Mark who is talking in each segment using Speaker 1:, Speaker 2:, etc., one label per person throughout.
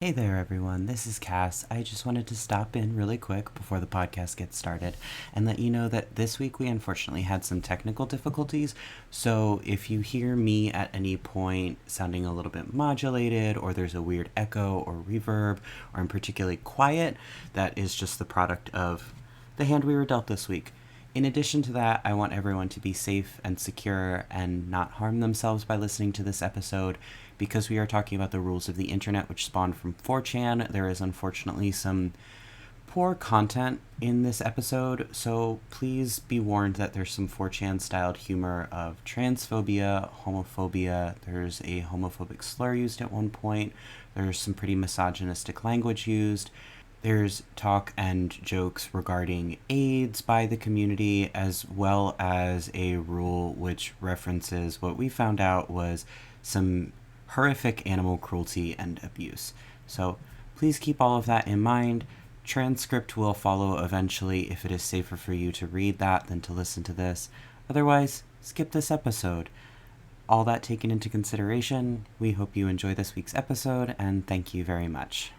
Speaker 1: Hey there, everyone. This is Cass. I just wanted to stop in really quick before the podcast gets started and let you know that this week we unfortunately had some technical difficulties. So if you hear me at any point sounding a little bit modulated, or there's a weird echo or reverb, or I'm particularly quiet, that is just the product of the hand we were dealt this week. In addition to that, I want everyone to be safe and secure and not harm themselves by listening to this episode. Because we are talking about the rules of the internet, which spawned from 4chan, there is unfortunately some poor content in this episode, so please be warned that there's some 4chan-styled humor of transphobia, homophobia, there's a homophobic slur used at one point, there's some pretty misogynistic language used, there's talk and jokes regarding AIDS by the community, as well as a rule which references what we found out was some horrific animal cruelty and abuse. So please keep all of that in mind. Transcript will follow eventually if it is safer for you to read that than to listen to this. Otherwise, skip this episode. All that taken into consideration, we hope you enjoy this week's episode, and thank you very much.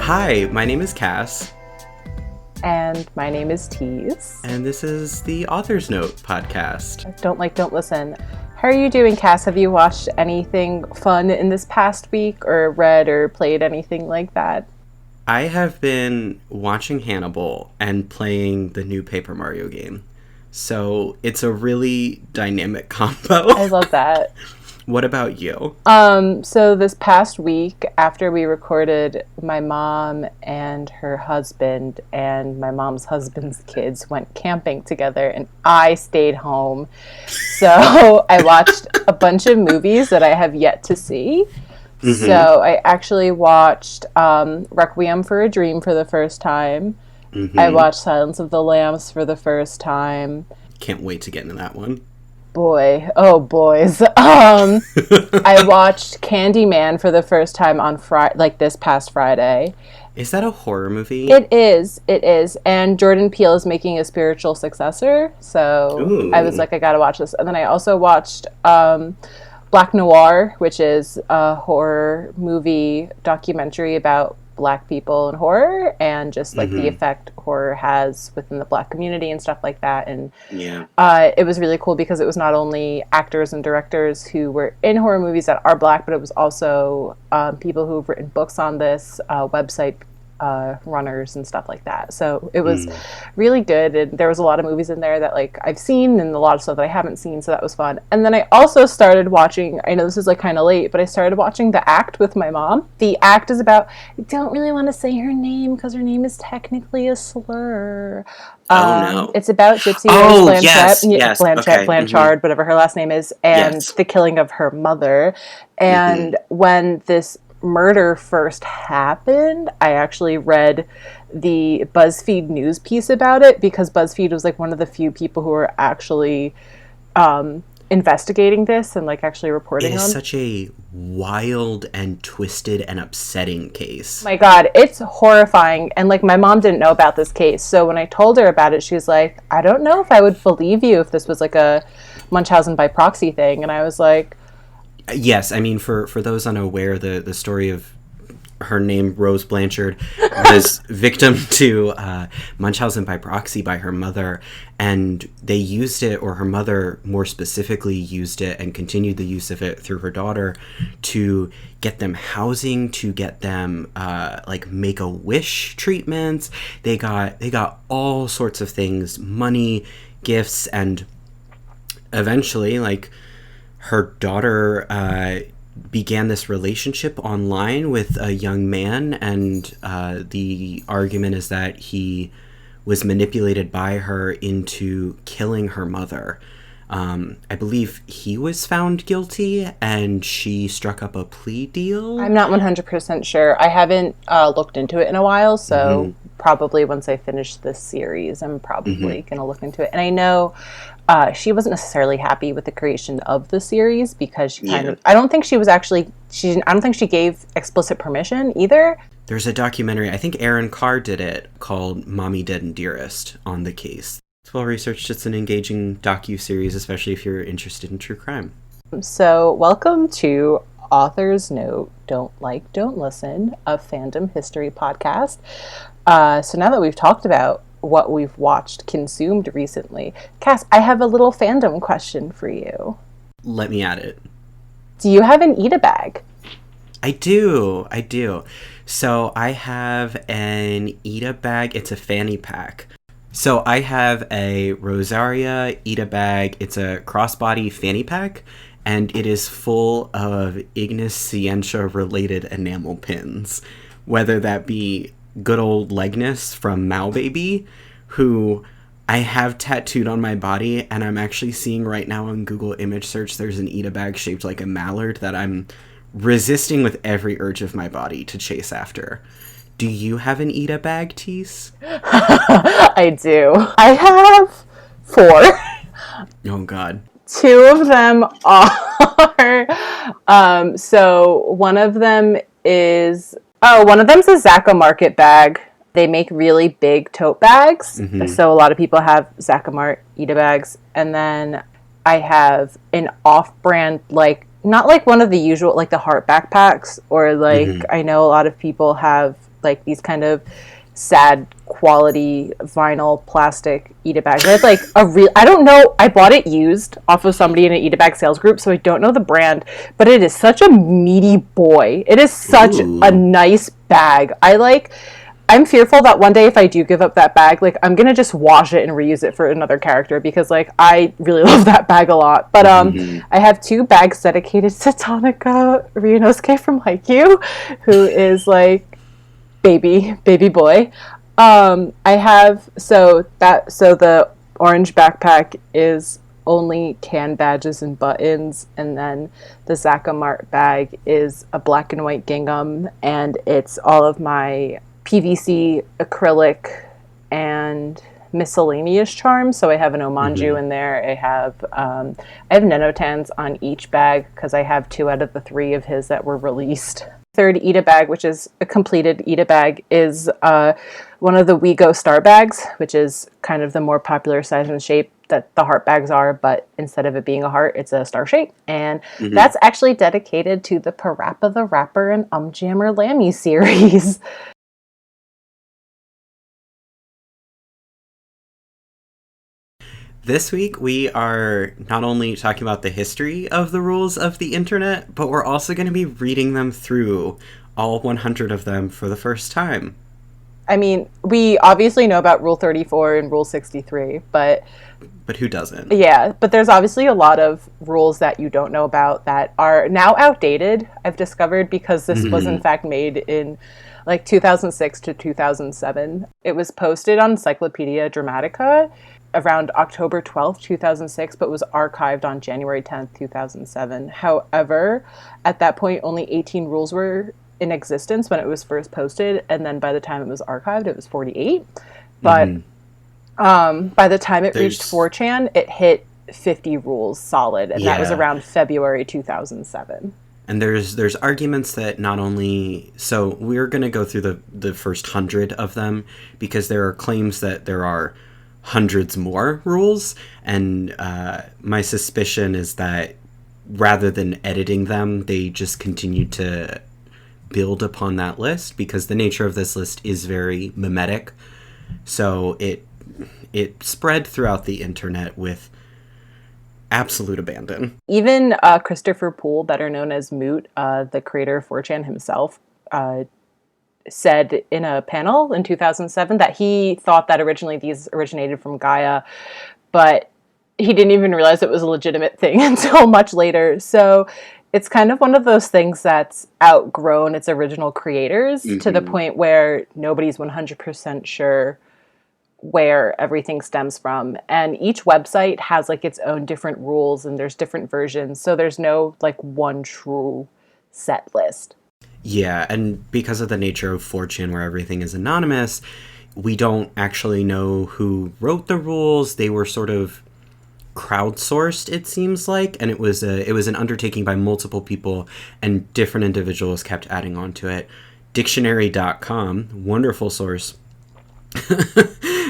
Speaker 1: Hi, my name is Cass.
Speaker 2: And my name is Teese.
Speaker 1: And this is the Author's Note podcast.
Speaker 2: Don't listen. How are you doing, Cass? Have you watched anything fun in this past week, or read or played anything like that?
Speaker 1: I have been watching Hannibal and playing the new Paper Mario game. So it's a really dynamic combo.
Speaker 2: I love that.
Speaker 1: What about you?
Speaker 2: So this past week, after we recorded, my mom and her husband and my mom's husband's kids went camping together, and I stayed home. So I watched a bunch of movies that I have yet to see. Mm-hmm. So I actually watched Requiem for a Dream for the first time. Mm-hmm. I watched Silence of the Lambs for the first time.
Speaker 1: Can't wait to get into that one.
Speaker 2: Boys. I watched Candyman for the first time on this past Friday.
Speaker 1: Is that a horror movie?
Speaker 2: It is. And Jordan Peele is making a spiritual successor, so ooh. I was like, I gotta watch this. And then I also watched Black Noir, which is a horror movie documentary about Black people in horror, and just like the effect horror has within the Black community and stuff like that. And it was really cool because it was not only actors and directors who were in horror movies that are Black, but it was also people who've written books on this, website runners and stuff like that. So it was really good, and there was a lot of movies in there that like I've seen and a lot of stuff that I haven't seen, so that was fun. And then I also started watching, I know this is like kind of late, but I started watching The Act with my mom. The Act is about, I don't really want to say her name because her name is technically a slur.
Speaker 1: No.
Speaker 2: It's about Gypsy Rose
Speaker 1: Blanchett,
Speaker 2: Blanchard, whatever her last name is, and the killing of her mother. And when this murder first happened, I actually read the BuzzFeed news piece about it, because BuzzFeed was like one of the few people who were actually investigating this and like actually reporting on it.
Speaker 1: It is such a wild and twisted and upsetting case.
Speaker 2: My God, it's horrifying. And like my mom didn't know about this case, so when I told her about it, she was like, I don't know if I would believe you if this was like a Munchausen by proxy thing. And I was like,
Speaker 1: yes, I mean, for those unaware, the story of her name, Rose Blanchard, was victim to Munchausen by proxy by her mother, and they used it, or her mother more specifically used it and continued the use of it through her daughter to get them housing, to get them like Make-A-Wish treatments. They got all sorts of things, money, gifts, and eventually, like, her daughter began this relationship online with a young man, and the argument is that he was manipulated by her into killing her mother. I believe he was found guilty, and she struck up a plea deal.
Speaker 2: I'm not 100% sure. I haven't looked into it in a while, so probably once I finish this series, I'm probably going to look into it. And I know she wasn't necessarily happy with the creation of the series, because she I don't think she was actually, I don't think she gave explicit permission either.
Speaker 1: There's a documentary, I think Aaron Carr did it, called Mommy Dead and Dearest on the case. It's well researched. It's an engaging docu-series, especially if you're interested in true crime.
Speaker 2: So welcome to Author's Note, Don't Like, Don't Listen, a fandom history podcast. So now that we've talked about what we've watched, consumed recently, Cass, I have a little fandom question for you.
Speaker 1: Let me at it.
Speaker 2: Do you have an Eat a Bag?
Speaker 1: I do. So I have an Eat a Bag. It's a fanny pack. So I have a Rosaria Eat a Bag. It's a crossbody fanny pack, and it is full of Ignis Scientia related enamel pins, whether that be good old Legnus from Mal Baby, who I have tattooed on my body, and I'm actually seeing right now on Google image search there's an Eat a Bag shaped like a mallard that I'm resisting with every urge of my body to chase after. Do you have an Eat a Bag, Teese?
Speaker 2: I do. I have 4.
Speaker 1: Oh, God.
Speaker 2: 2 of them are, so one of them is, one of them's a Zacca Market bag. They make really big tote bags. Mm-hmm. So a lot of people have Zacca Mart Eat a Bags. And then I have an off-brand, like, not like one of the usual, like the Heart backpacks, or like, mm-hmm. I know a lot of people have like these kind of sad quality vinyl plastic Eat a Bag. It's like a real, I don't know, I bought it used off of somebody in an Eat a Bag sales group, so I don't know the brand, but it is such a meaty boy. It is such a nice bag. I'm fearful that one day if I do give up that bag, like, I'm gonna just wash it and reuse it for another character, because, like, I really love that bag a lot. But I have 2 bags dedicated to Tonica Ryunosuke from Haikyuu, who is, like, baby boy. I have, so the orange backpack is only can badges and buttons, and then the Zacca Mart bag is a black and white gingham, and it's all of my PVC, acrylic, and miscellaneous charms. So I have an Omanju in there. I have nanotans on each bag, because I have 2 out of the 3 of his that were released. Third Eat a Bag, which is a completed Eat a Bag, is one of the WeGo Star bags, which is kind of the more popular size and shape that the heart bags are, but instead of it being a heart, it's a star shape. And that's actually dedicated to the Parappa the Rapper and Jammer Lammy series.
Speaker 1: This week, we are not only talking about the history of the rules of the internet, but we're also going to be reading them through, all 100 of them, for the first time.
Speaker 2: I mean, we obviously know about Rule 34 and Rule 63, but
Speaker 1: who doesn't?
Speaker 2: Yeah, but there's obviously a lot of rules that you don't know about that are now outdated, I've discovered, because this was in fact made in like 2006 to 2007. It was posted on Encyclopedia Dramatica around October 12th, 2006, but was archived on January 10th, 2007. However, at that point, only 18 rules were in existence when it was first posted, and then by the time it was archived, it was 48. But by the time it reached 4chan, it hit 50 rules solid, and that was around February 2007.
Speaker 1: And there's arguments that not only... So we're going to go through the first 100 of them, because there are claims that there are hundreds more rules, and my suspicion is that rather than editing them, they just continue to build upon that list, because the nature of this list is very mimetic. So it spread throughout the internet with absolute abandon.
Speaker 2: Even Christopher Poole, better known as Moot, the creator of 4chan himself, said in a panel in 2007 that he thought that originally these originated from Gaia, but he didn't even realize it was a legitimate thing until much later. So it's kind of one of those things that's outgrown its original creators to the point where nobody's 100% sure where everything stems from. And each website has like its own different rules, and there's different versions. So there's no like one true set list.
Speaker 1: Yeah, and because of the nature of 4chan, where everything is anonymous, we don't actually know who wrote the rules. They were sort of crowdsourced, it seems like, and it was an undertaking by multiple people, and different individuals kept adding on to it. Dictionary.com, wonderful source,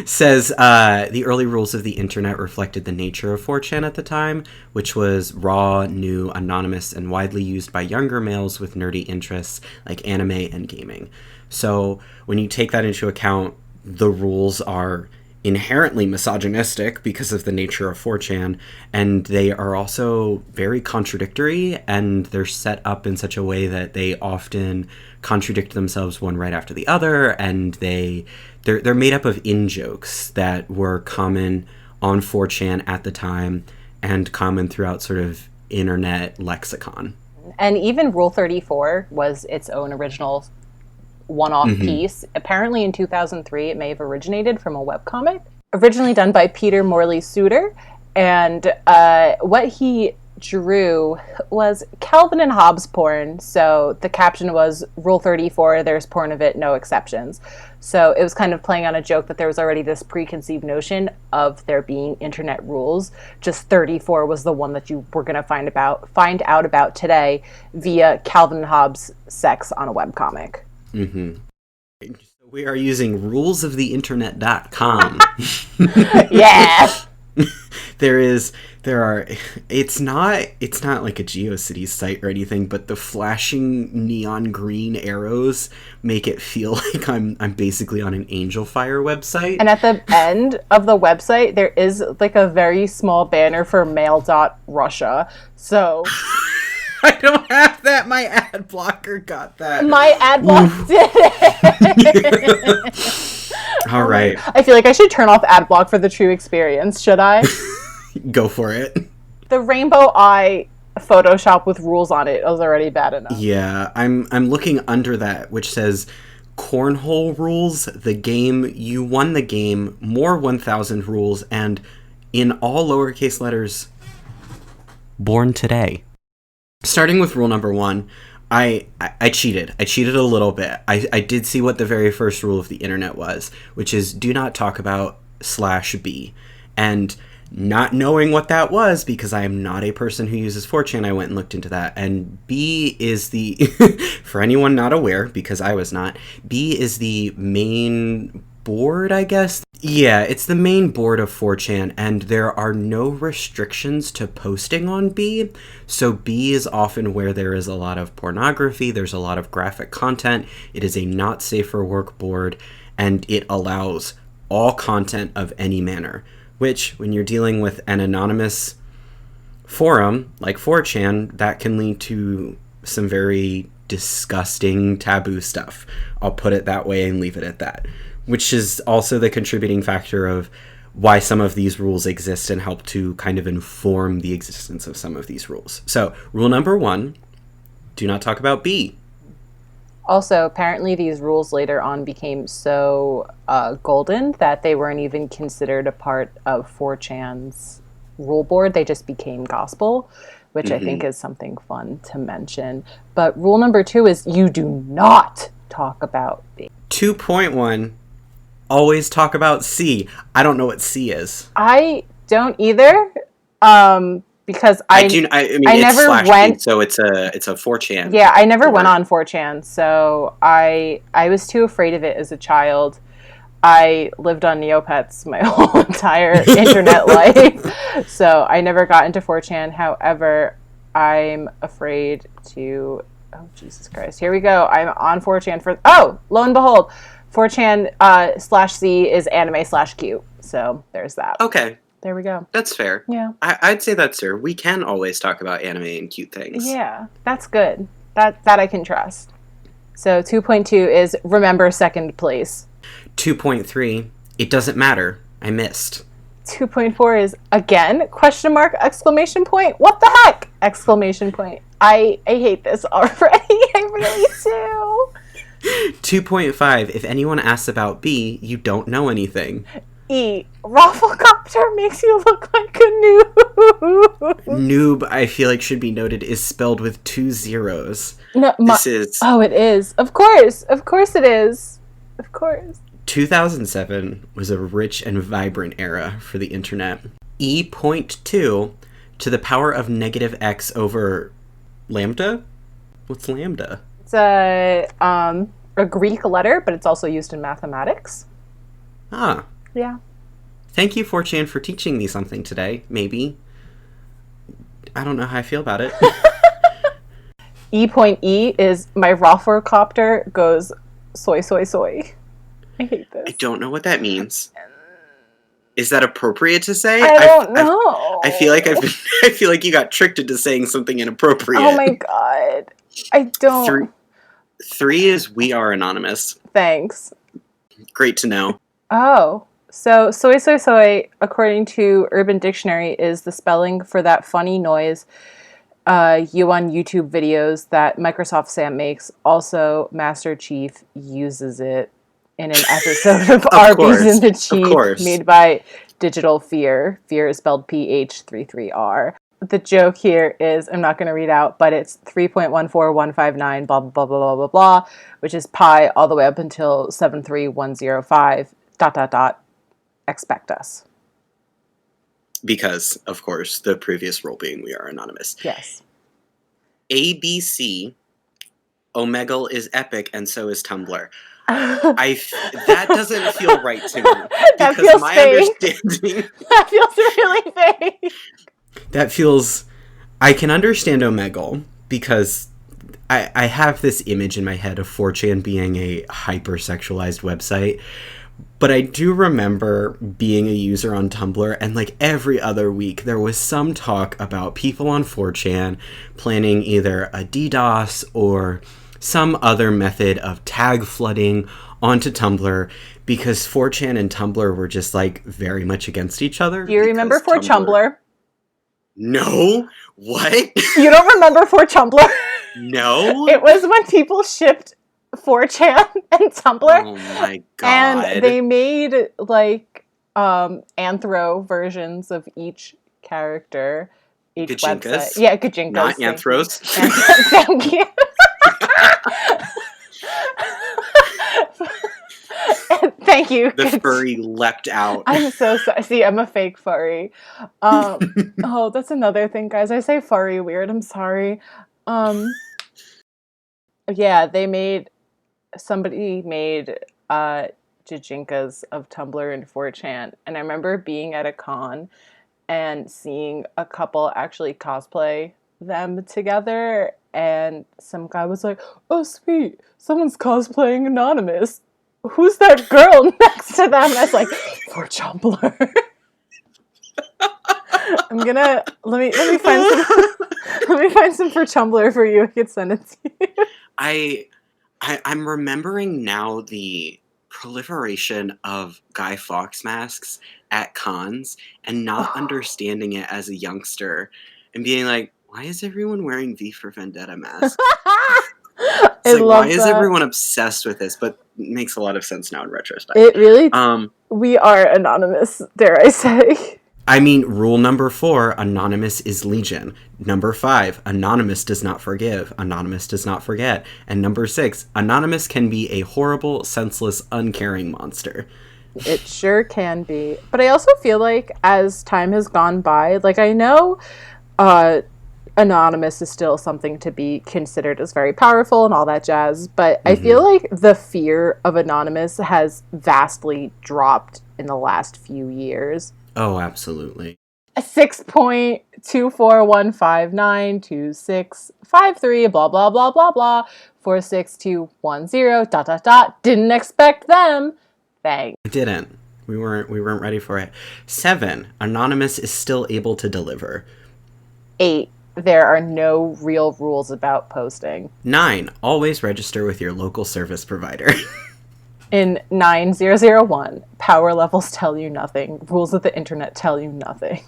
Speaker 1: says the early rules of the internet reflected the nature of 4chan at the time, which was raw, new, anonymous, and widely used by younger males with nerdy interests like anime and gaming. So when you take that into account, the rules are inherently misogynistic because of the nature of 4chan, and they are also very contradictory, and they're set up in such a way that they often contradict themselves one right after the other, and they're made up of in-jokes that were common on 4chan at the time and common throughout sort of internet lexicon.
Speaker 2: And even Rule 34 was its own original one-off piece. Apparently in 2003, it may have originated from a webcomic, originally done by Peter Morley Suter. And what he drew was Calvin and Hobbes porn. So the caption was, Rule 34, there's porn of it, no exceptions. So it was kind of playing on a joke that there was already this preconceived notion of there being internet rules. Just 34 was the one that you were going to find out about today via Calvin and Hobbes sex on a webcomic.
Speaker 1: Mm-hmm. So we are using rulesoftheinternet.com.
Speaker 2: Yeah.
Speaker 1: It's not like a GeoCities site or anything, but the flashing neon green arrows make it feel like I'm basically on an Angel Fire website.
Speaker 2: And at the end of the website, there is like a very small banner for mail.Russia. So
Speaker 1: I don't have that. My ad blocker got that.
Speaker 2: My ad block did it.
Speaker 1: All right.
Speaker 2: I feel like I should turn off ad block for the true experience. Should I?
Speaker 1: Go for it.
Speaker 2: The rainbow eye Photoshop with rules on it was already bad enough.
Speaker 1: Yeah, I'm looking under that, which says cornhole rules, the game, you won the game, more 1,000 rules, and in all lowercase letters, born today. Starting with rule number 1, I cheated. I cheated a little bit. I did see what the very first rule of the internet was, which is do not talk about /B. And not knowing what that was, because I am not a person who uses 4chan, I went and looked into that. And B is the, for anyone not aware, because I was not, B is the main board, I guess. Yeah, it's the main board of 4chan, and there are no restrictions to posting on B. So B is often where there is a lot of pornography, there's a lot of graphic content. It is a not safe for work board, and it allows all content of any manner, which, when you're dealing with an anonymous forum like 4chan, that can lead to some very disgusting taboo stuff. I'll put it that way and leave it at that. Which is also the contributing factor of why some of these rules exist and help to kind of inform the existence of some of these rules. So, rule number 1, do not talk about B.
Speaker 2: Also, apparently these rules later on became so golden that they weren't even considered a part of 4chan's rule board. They just became gospel, which I think is something fun to mention. But rule number 2 is you do not talk about B.
Speaker 1: 2.1, always talk about C. I don't know what C is.
Speaker 2: I don't either, because I mean,
Speaker 1: it's
Speaker 2: never went.
Speaker 1: B, so it's a 4chan.
Speaker 2: Yeah, I never went on 4chan, so I was too afraid of it as a child. I lived on Neopets my whole entire internet life, so I never got into 4chan. However, I'm afraid to. Oh, Jesus Christ! Here we go. I'm on 4chan for. Oh, lo and behold, 4chan /C is anime/Q. So there's that.
Speaker 1: Okay.
Speaker 2: There we go.
Speaker 1: That's fair.
Speaker 2: Yeah.
Speaker 1: I'd say that's fair. We can always talk about anime and cute things.
Speaker 2: Yeah, that's good. That I can trust. So 2.2 is remember second place.
Speaker 1: 2.3, it doesn't matter. I missed.
Speaker 2: 2.4 is again, question mark, exclamation point. What the heck? Exclamation point. I hate this already. I really do.
Speaker 1: 2.5, if anyone asks about B, you don't know anything.
Speaker 2: E, Rafflecopter makes you look like a noob.
Speaker 1: Noob, I feel like should be noted, is spelled with 2 zeros.
Speaker 2: No,
Speaker 1: this is...
Speaker 2: Oh, it is. Of course. Of course it is. Of course.
Speaker 1: 2007 was a rich and vibrant era for the internet. E.2 to the power of negative x over lambda? What's lambda?
Speaker 2: It's a a Greek letter, but it's also used in mathematics.
Speaker 1: Ah.
Speaker 2: Yeah.
Speaker 1: Thank you, 4chan, for teaching me something today, maybe. I don't know how I feel about it.
Speaker 2: E is my Roffercopter goes soy, soy, soy. I hate this.
Speaker 1: I don't know what that means. Is that appropriate to say?
Speaker 2: I don't know.
Speaker 1: I feel like I feel like you got tricked into saying something inappropriate.
Speaker 2: Oh my god. I don't.
Speaker 1: 3 is we are anonymous.
Speaker 2: Thanks.
Speaker 1: Great to know.
Speaker 2: Oh. So soy, soy, soy, according to Urban Dictionary, is the spelling for that funny noise you on YouTube videos that Microsoft Sam makes. Also, Master Chief uses it in an episode of Arby's and the Chief made by Digital Fear. Fear is spelled PH33R. The joke here is, I'm not going to read out, but it's 3.14159 blah, blah, blah, blah, blah, blah, which is pi all the way up until 73105, ... expect us.
Speaker 1: Because, of course, the previous rule being we are anonymous.
Speaker 2: Yes.
Speaker 1: ABC, Omegle is epic and so is Tumblr. That doesn't feel right to me.
Speaker 2: That feels fake.
Speaker 1: Understanding...
Speaker 2: That feels really fake.
Speaker 1: That feels... I can understand Omegle because I have this image in my head of 4chan being a hypersexualized website. But I do remember being a user on Tumblr, and like every other week, there was some talk about people on 4chan planning either a DDoS or some other method of tag flooding onto Tumblr, because 4chan and Tumblr were just like very much against each other.
Speaker 2: Do you remember 4Tumblr?
Speaker 1: No? What?
Speaker 2: You don't remember 4Tumblr?
Speaker 1: No?
Speaker 2: It was when people shipped 4chan and Tumblr.
Speaker 1: Oh my god.
Speaker 2: And they made like anthro versions of each character, each
Speaker 1: Gajinkas?
Speaker 2: website. Yeah, Gajinkas.
Speaker 1: Not anthros.
Speaker 2: Thank you. Thank you.
Speaker 1: The furry leapt out.
Speaker 2: I'm so sorry. See, I'm a fake furry. Oh, that's another thing, guys. I say furry weird. I'm sorry. Yeah, somebody made Jijinkas of Tumblr and 4chan, and I remember being at a con and seeing a couple actually cosplay them together, and some guy was like, oh sweet, someone's cosplaying Anonymous. Who's that girl next to them? And I was like, for Tumblr. I'm gonna let me find some for Tumblr for you. I could send it to you.
Speaker 1: I'm remembering now the proliferation of Guy Fawkes masks at cons and not understanding it as a youngster and being like, why is everyone wearing V for Vendetta masks? Why is everyone obsessed with this? But it makes a lot of sense now in retrospect.
Speaker 2: It really, we are anonymous, dare I say.
Speaker 1: I mean, rule number 4, anonymous is legion. Number 5, anonymous does not forgive. Anonymous does not forget. And number 6, anonymous can be a horrible, senseless, uncaring monster.
Speaker 2: It sure can be. But I also feel like as time has gone by, like I know anonymous is still something to be considered as very powerful and all that jazz, but I feel like the fear of anonymous has vastly dropped in the last few years.
Speaker 1: Oh, absolutely.
Speaker 2: 6.241592653 blah blah blah blah blah 46210 ... Didn't expect them. Thanks.
Speaker 1: I didn't. We weren't ready for it. 7, anonymous is still able to deliver.
Speaker 2: 8, there are no real rules about posting.
Speaker 1: 9, always register with your local service provider.
Speaker 2: In 9001, power levels tell you nothing. Rules of the internet tell you nothing.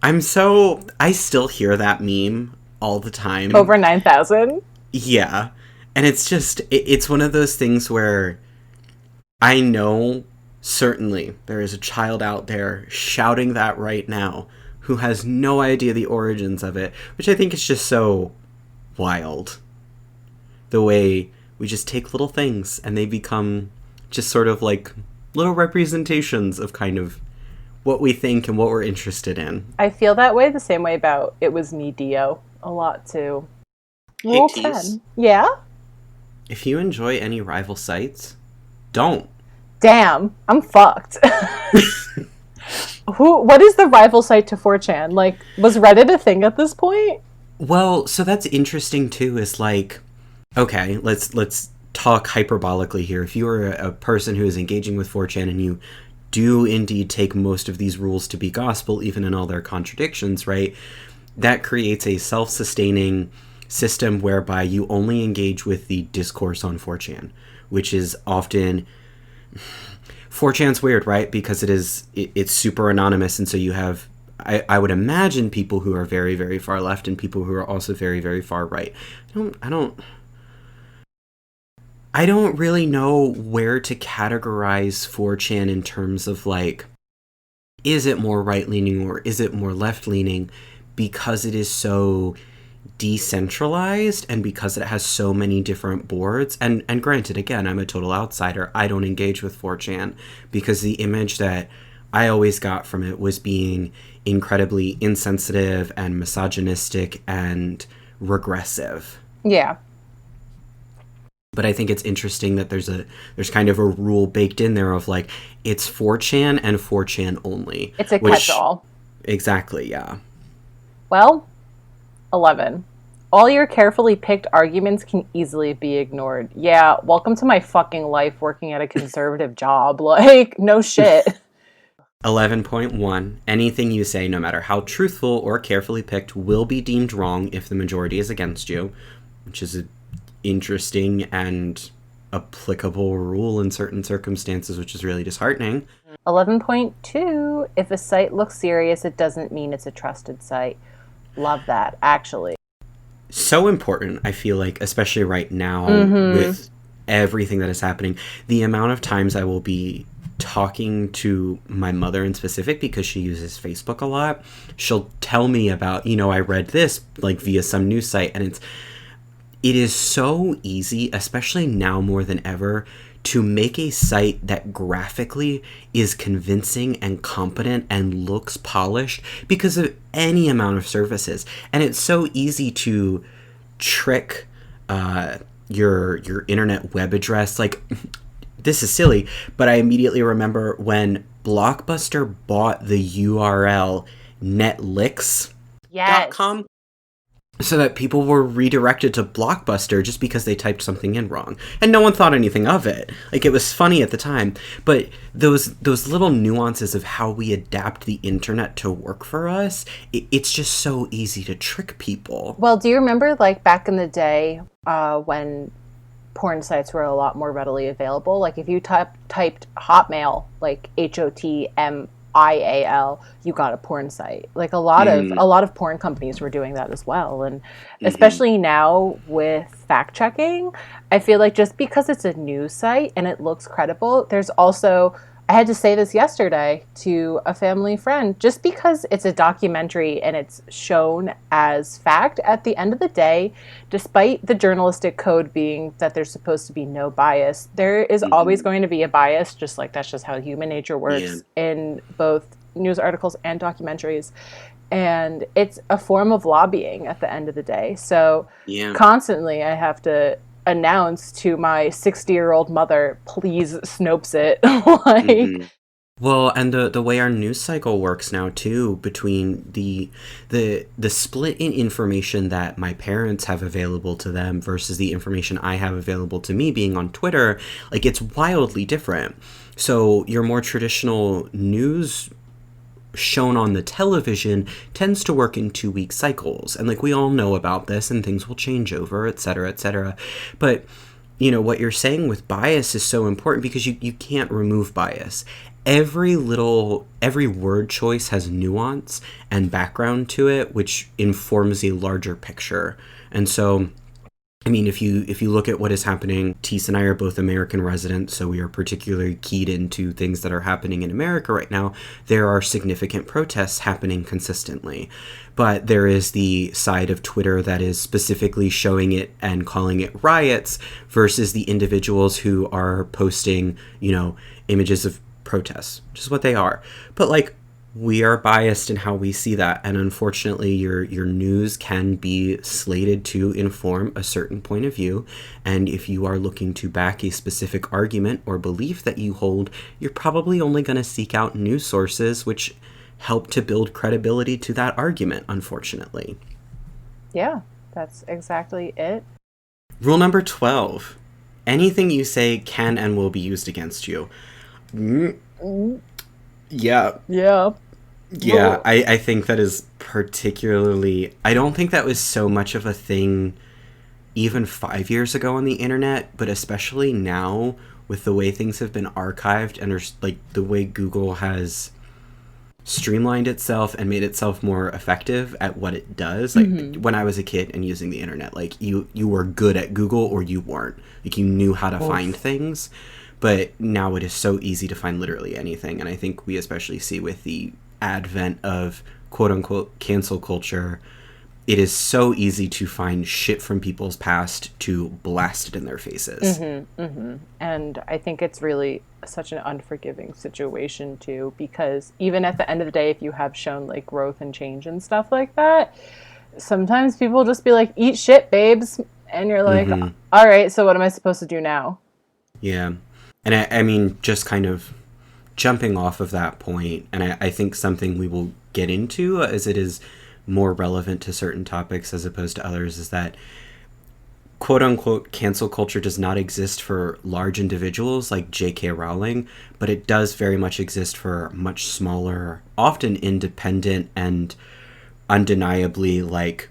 Speaker 1: I still hear that meme all the time.
Speaker 2: Over 9,000?
Speaker 1: Yeah. And it's just, it's one of those things where I know certainly there is a child out there shouting that right now who has no idea the origins of it, which I think is just so wild. The way we just take little things and they become just sort of like little representations of kind of what we think and what we're interested in.
Speaker 2: I feel that way the same way about It Was Me Dio a lot too. Rule 10. Yeah?
Speaker 1: If you enjoy any rival sites, don't.
Speaker 2: Damn, I'm fucked. What is the rival site to 4chan? Like, was Reddit a thing at this point?
Speaker 1: Well, so that's interesting too, is like, okay, let's talk hyperbolically here. If you are a person who is engaging with 4chan and you do indeed take most of these rules to be gospel, even in all their contradictions, right? That creates a self-sustaining system whereby you only engage with the discourse on 4chan, which is often 4chan's weird, right? Because it's super anonymous, and so you have I would imagine people who are very, very far left and people who are also very, very far right. I don't really know where to categorize 4chan in terms of like, is it more right-leaning or is it more left-leaning, because it is so decentralized and because it has so many different boards. And granted, again, I'm a total outsider. I don't engage with 4chan because the image that I always got from it was being incredibly insensitive and misogynistic and regressive.
Speaker 2: Yeah.
Speaker 1: But I think it's interesting that there's kind of a rule baked in there of like, it's 4chan and 4chan only.
Speaker 2: It's a catch-all.
Speaker 1: Exactly, yeah.
Speaker 2: Well, 11. All your carefully picked arguments can easily be ignored. Yeah, welcome to my fucking life working at a conservative job. Like, no shit.
Speaker 1: 11.1. Anything you say, no matter how truthful or carefully picked, will be deemed wrong if the majority is against you, which is an interesting and applicable rule in certain circumstances, which is really disheartening.
Speaker 2: 11.2. If a site looks serious, it doesn't mean it's a trusted site. Love that, actually.
Speaker 1: So important, I feel like, especially right now with everything that is happening. The amount of times I will be talking to my mother in specific, because she uses Facebook a lot, she'll tell me about, I read this like via some news site, and it is so easy, especially now more than ever, to make a site that graphically is convincing and competent and looks polished because of any amount of services. And it's so easy to trick your internet web address. Like, this is silly, but I immediately remember when Blockbuster bought the URL netlix.com. So that people were redirected to Blockbuster just because they typed something in wrong. And no one thought anything of it. Like, it was funny at the time. But those little nuances of how we adapt the internet to work for us, it's just so easy to trick people.
Speaker 2: Well, do you remember, like, back in the day when porn sites were a lot more readily available? Like, if you typed Hotmail, like HOTMIAL, you got a porn site. Like, a lot of porn companies were doing that as well. And especially now with fact checking, I feel like just because it's a news site and it looks credible, there's also, I had to say this yesterday to a family friend, just because it's a documentary and it's shown as fact, at the end of the day, despite the journalistic code being that there's supposed to be no bias, there is always going to be a bias, just like that's just how human nature works in both news articles and documentaries. And it's a form of lobbying at the end of the day. So constantly I have to announce to my 60-year-old mother, please Snopes it.
Speaker 1: Well, and the way our news cycle works now too, between the split in information that my parents have available to them versus the information I have available to me, being on Twitter, like, it's wildly different. So your more traditional news shown on the television tends to work in 2-week cycles, and like, we all know about this, and things will change over, etc., etc. But what you're saying with bias is so important, because you can't remove bias. Every word choice has nuance and background to it, which informs a larger picture. And so, I mean, if you look at what is happening, Teese and I are both American residents, so we are particularly keyed into things that are happening in America right now. There are significant protests happening consistently, but there is the side of Twitter that is specifically showing it and calling it riots versus the individuals who are posting, images of protests, which is what they are. But like, We are biased in how we see that, and unfortunately your news can be slated to inform a certain point of view, and if you are looking to back a specific argument or belief that you hold, you're probably only going to seek out news sources which help to build credibility to that argument, unfortunately.
Speaker 2: Yeah, that's exactly it.
Speaker 1: Rule number 12. Anything you say can and will be used against you. Yeah. Yeah, I think that is particularly... I don't think that was so much of a thing even 5 years ago on the internet, but especially now with the way things have been archived and like the way Google has streamlined itself and made itself more effective at what it does. Like when I was a kid and using the internet, like you were good at Google or you weren't. Like you knew how to find things. But now it is so easy to find literally anything. And I think we especially see with the advent of quote-unquote cancel culture, it is so easy to find shit from people's past to blast it in their faces.
Speaker 2: And I think it's really such an unforgiving situation, too, because even at the end of the day, if you have shown like growth and change and stuff like that, sometimes people just be like, eat shit, babes. And you're like, all right, so what am I supposed to do now?
Speaker 1: Yeah. And I mean, just kind of jumping off of that point, and I think something we will get into as it is more relevant to certain topics as opposed to others, is that quote-unquote cancel culture does not exist for large individuals like J.K. Rowling, but it does very much exist for much smaller, often independent and undeniably like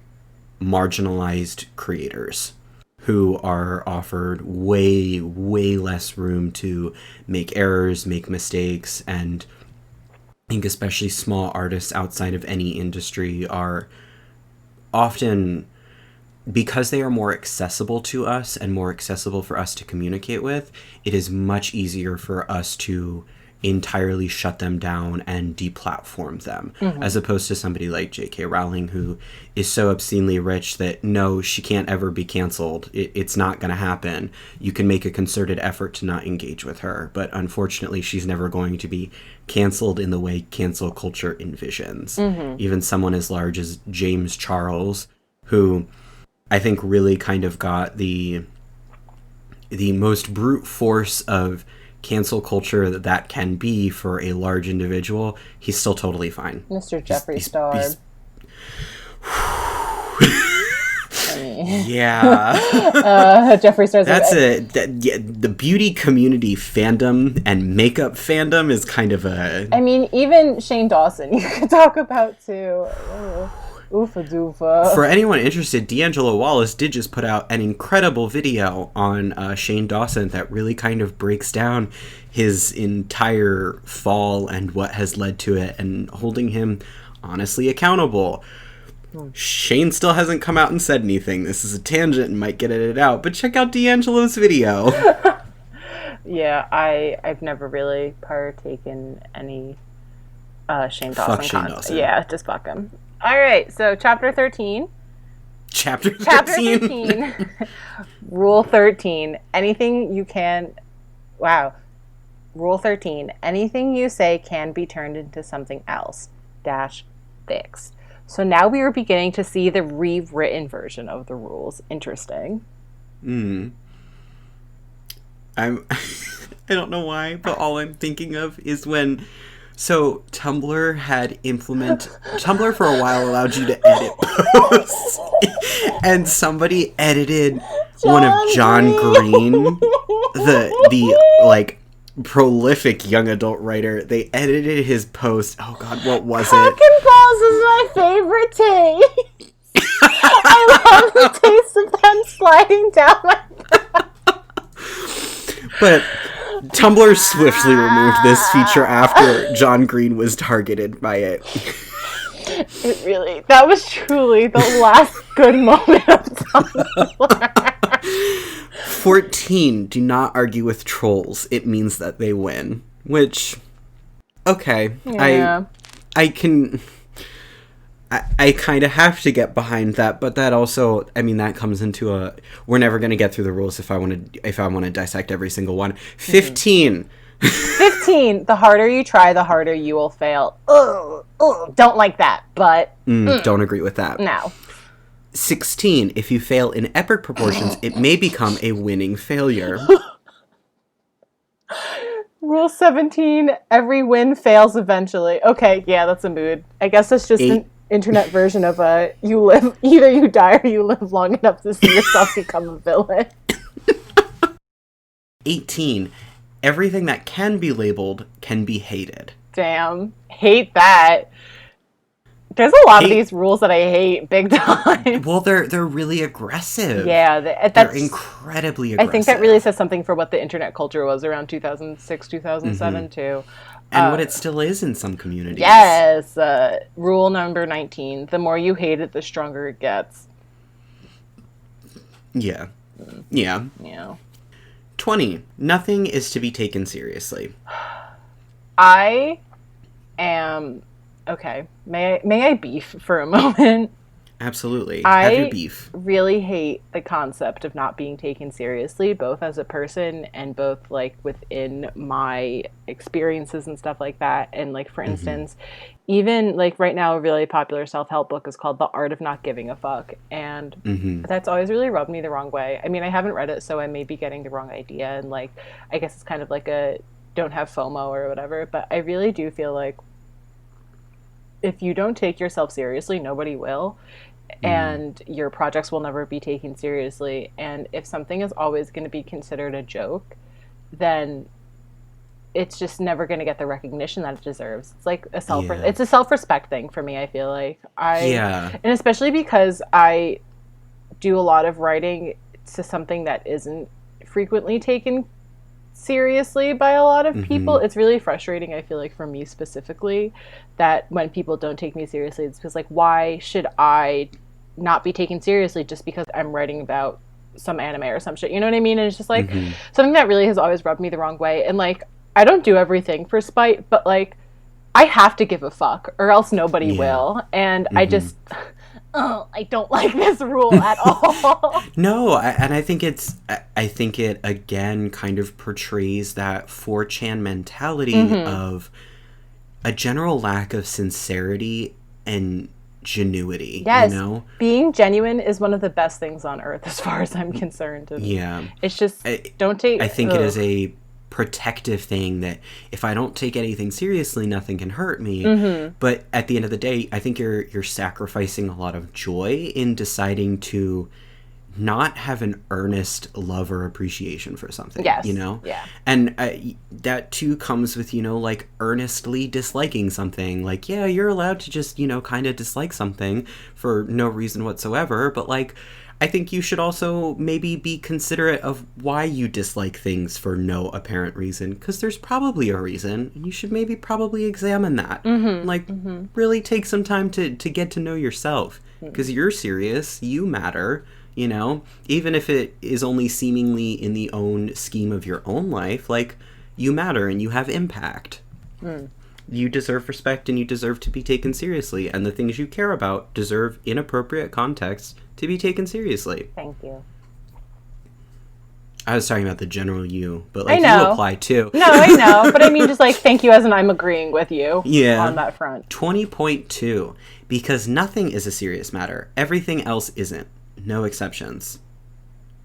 Speaker 1: marginalized creators who are offered way, way less room to make errors, make mistakes, and I think especially small artists outside of any industry are often, because they are more accessible to us and more accessible for us to communicate with, it is much easier for us to entirely shut them down and deplatform them, as opposed to somebody like J.K. Rowling, who is so obscenely rich that no, she can't ever be canceled. It's not going to happen. You can make a concerted effort to not engage with her, but unfortunately she's never going to be canceled in the way cancel culture envisions. Even someone as large as James Charles, who I think really kind of got the most brute force of cancel culture that can be for a large individual, he's still totally fine.
Speaker 2: Mr. Jeffree Star.
Speaker 1: Yeah.
Speaker 2: Jeffree Star's
Speaker 1: the beauty community fandom and makeup fandom is kind of a...
Speaker 2: I mean, even Shane Dawson you could talk about too. Oofa doofa.
Speaker 1: For anyone interested, D'Angelo Wallace did just put out an incredible video on Shane Dawson that really kind of breaks down his entire fall and what has led to it and holding him honestly accountable. Shane still hasn't come out and said anything. This is a tangent and might get edited out, but check out D'Angelo's video.
Speaker 2: Yeah, I've never really partaken any Shane Dawson
Speaker 1: Fuck Shane Dawson.
Speaker 2: Yeah, just fuck him. All right, so Chapter 13.
Speaker 1: Chapter 13.
Speaker 2: Rule 13. Anything you can... Wow. Rule 13. Anything you say can be turned into something else. Fixed. So now we are beginning to see the rewritten version of the rules. Interesting.
Speaker 1: I don't know why, but all I'm thinking of is when... So, Tumblr for a while allowed you to edit posts, and somebody edited one of John Green, the like, prolific young adult writer. They edited his post. Oh god, what was
Speaker 2: Cock
Speaker 1: it?
Speaker 2: and balls is my favorite taste. I love the taste of them sliding down my throat.
Speaker 1: But... Tumblr swiftly removed this feature after John Green was targeted by it.
Speaker 2: That was truly the last good moment of Tumblr.
Speaker 1: 14, do not argue with trolls. It means that they win. Which, okay,
Speaker 2: yeah.
Speaker 1: I can... I kind of have to get behind that, but that also, I mean, that comes into a... We're never going to get through the rules if I want to dissect every single one. 15.
Speaker 2: 15, the harder you try, the harder you will fail. Ugh, don't like that, but...
Speaker 1: Don't agree with that.
Speaker 2: No.
Speaker 1: 16, if you fail in epic proportions, it may become a winning failure.
Speaker 2: Rule 17, every win fails eventually. Okay, yeah, that's a mood. I guess it's just an internet version of you live, either you die or you live long enough to see yourself become a villain.
Speaker 1: 18, everything that can be labeled can be hated.
Speaker 2: Damn, hate that. There's a lot of these rules that I hate big time.
Speaker 1: Well, they're really aggressive.
Speaker 2: Yeah,
Speaker 1: they're incredibly aggressive.
Speaker 2: I think that really says something for what the internet culture was around 2006, 2007 too.
Speaker 1: And what it still is in some communities.
Speaker 2: Yes. Rule number 19, the more you hate it, the stronger it gets.
Speaker 1: Yeah. Yeah. 20, nothing is to be taken seriously.
Speaker 2: I am... Okay, may I beef for a moment?
Speaker 1: Absolutely. Have your beef.
Speaker 2: I really hate the concept of not being taken seriously, both as a person and both, like, within my experiences and stuff like that. And, like, for instance, even, like, right now a really popular self-help book is called The Art of Not Giving a Fuck. And that's always really rubbed me the wrong way. I mean, I haven't read it, so I may be getting the wrong idea. And, like, I guess it's kind of like a don't have FOMO or whatever. But I really do feel like if you don't take yourself seriously, nobody will. And your projects will never be taken seriously. And if something is always going to be considered a joke, then it's just never going to get the recognition that it deserves. It's like it's a self-respect thing for me, I feel like. And especially because I do a lot of writing to something that isn't frequently taken seriously by a lot of people. It's really frustrating, I feel like, for me specifically, that when people don't take me seriously, it's because, like, why should I not be taken seriously just because I'm writing about some anime or some shit? You know what I mean? And it's just like something that really has always rubbed me the wrong way. And, like, I don't do everything for spite, but, like, I have to give a fuck or else nobody will. And I just... I don't like this rule at all.
Speaker 1: No, and I think it again kind of portrays that 4chan mentality of a general lack of sincerity and genuity.
Speaker 2: Yes,
Speaker 1: you know?
Speaker 2: Being genuine is one of the best things on earth as far as I'm concerned. And it's just don't take.
Speaker 1: I think it is a protective thing that if I don't take anything seriously, nothing can hurt me. But at the end of the day, I think you're sacrificing a lot of joy in deciding to not have an earnest love or appreciation for something.
Speaker 2: Yes.
Speaker 1: You know?
Speaker 2: Yeah.
Speaker 1: And that too comes with, you know, like earnestly disliking something. Like, yeah, you're allowed to just, you know, kind of dislike something for no reason whatsoever. But, like, I think you should also maybe be considerate of why you dislike things for no apparent reason, because there's probably a reason, and you should maybe probably examine that. Really take some time to get to know yourself, because you're serious, you matter, you know, even if it is only seemingly in the own scheme of your own life, like, you matter and you have impact. You deserve respect and you deserve to be taken seriously, and the things you care about deserve inappropriate context to be taken seriously.
Speaker 2: Thank you.
Speaker 1: I was talking about the general you, but, like, you apply too.
Speaker 2: No, I know, but I mean just, like, thank you as in I'm agreeing with you on that front.
Speaker 1: 20.2, because nothing is a serious matter. Everything else isn't. No exceptions.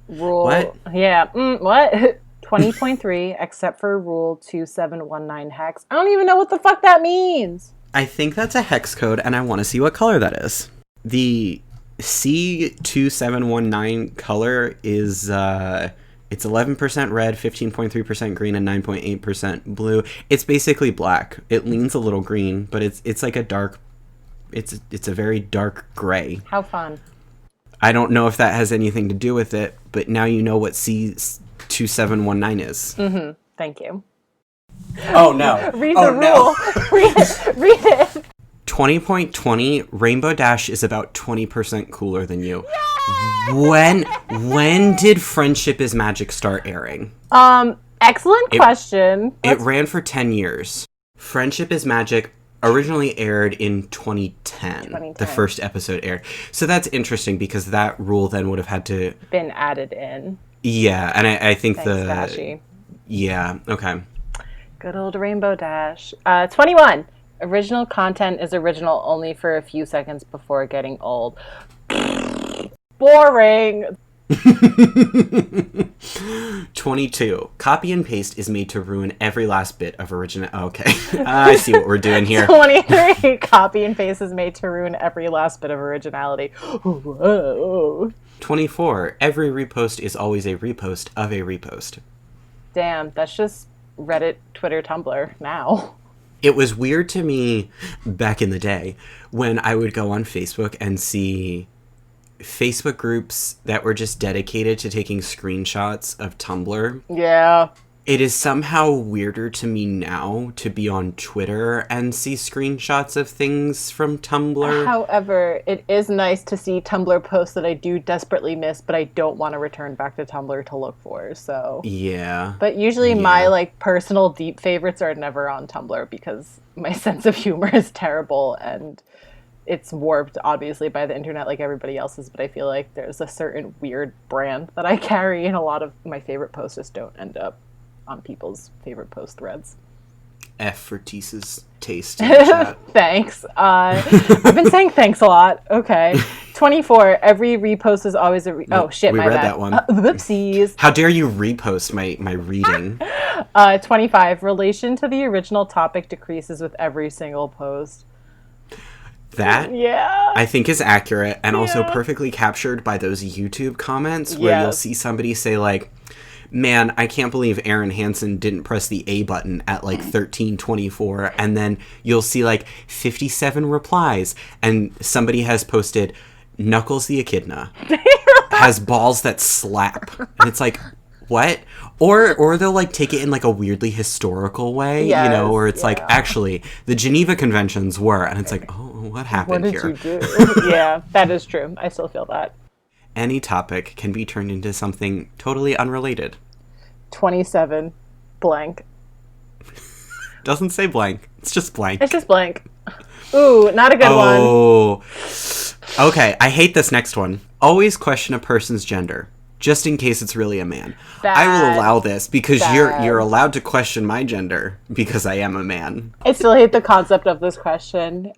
Speaker 2: Rule.
Speaker 1: What?
Speaker 2: Yeah. What? 20.3, except for Rule 2719 hex. I don't even know what the fuck that means.
Speaker 1: I think that's a hex code, and I want to see what color that is. The C2719 color is, it's 11% red, 15.3% green, and 9.8% blue. It's basically black. It leans a little green, but it's like a dark, it's a very dark gray.
Speaker 2: How fun.
Speaker 1: I don't know if that has anything to do with it, but now you know what C2719 is.
Speaker 2: Thank you.
Speaker 1: Oh, no.
Speaker 2: Read the rule. Read it.
Speaker 1: 20.20, Rainbow Dash is about 20% cooler than you. Yay! When did Friendship is Magic start airing?
Speaker 2: Excellent question.
Speaker 1: It ran for 10 years. Friendship is Magic originally aired in 2010. The first episode aired. So that's interesting because that rule then would have had to...
Speaker 2: been added in.
Speaker 1: Yeah, and I think
Speaker 2: Thanks, Dashi.
Speaker 1: Yeah, okay.
Speaker 2: Good old Rainbow Dash. 21. Original content is original only for a few seconds before getting old. Boring.
Speaker 1: 22. Copy and paste is made to ruin every last bit of original. Okay. I see what we're doing here.
Speaker 2: 23. Copy and paste is made to ruin every last bit of originality. Whoa.
Speaker 1: 24. Every repost is always a repost of a repost.
Speaker 2: Damn, that's just Reddit, Twitter, Tumblr now.
Speaker 1: It was weird to me back in the day when I would go on Facebook and see Facebook groups that were just dedicated to taking screenshots of Tumblr.
Speaker 2: Yeah.
Speaker 1: It is somehow weirder to me now to be on Twitter and see screenshots of things from Tumblr.
Speaker 2: However, it is nice to see Tumblr posts that I do desperately miss, but I don't want to return back to Tumblr to look for, so...
Speaker 1: Yeah.
Speaker 2: But usually my, personal deep favorites are never on Tumblr because my sense of humor is terrible and it's warped, obviously, by the internet like everybody else's, but I feel like there's a certain weird brand that I carry, and a lot of my favorite posts just don't end up on people's favorite post threads.
Speaker 1: F for Teese's taste in the chat.
Speaker 2: Thanks. I've been saying thanks a lot. Okay. 24. Every repost is always a... oh, shit,
Speaker 1: we
Speaker 2: my
Speaker 1: read
Speaker 2: bad.
Speaker 1: that one.
Speaker 2: Whoopsies.
Speaker 1: How dare you repost my reading?
Speaker 2: 25. Relation to the original topic decreases with every single post.
Speaker 1: That,
Speaker 2: yeah,
Speaker 1: I think is accurate and also perfectly captured by those YouTube comments where you'll see somebody say like, man, I can't believe Aaron Hansen didn't press the A button at like 13:24, and then you'll see like 57 replies, and somebody has posted, Knuckles the Echidna has balls that slap, and it's like, what? Or they'll like take it in like a weirdly historical way, you know, where it's like, actually, the Geneva Conventions were, and it's like, oh, what happened here?
Speaker 2: What did you do? Yeah, that is true. I still feel that.
Speaker 1: Any topic can be turned into something totally unrelated.
Speaker 2: 27. Blank.
Speaker 1: Doesn't say blank. It's just blank.
Speaker 2: It's just blank. Ooh, not a good one.
Speaker 1: Oh. Okay, I hate this next one. Always question a person's gender, just in case it's really a man.
Speaker 2: Bad.
Speaker 1: I will allow this because you're allowed to question my gender because I am a man.
Speaker 2: I still hate the concept of this question.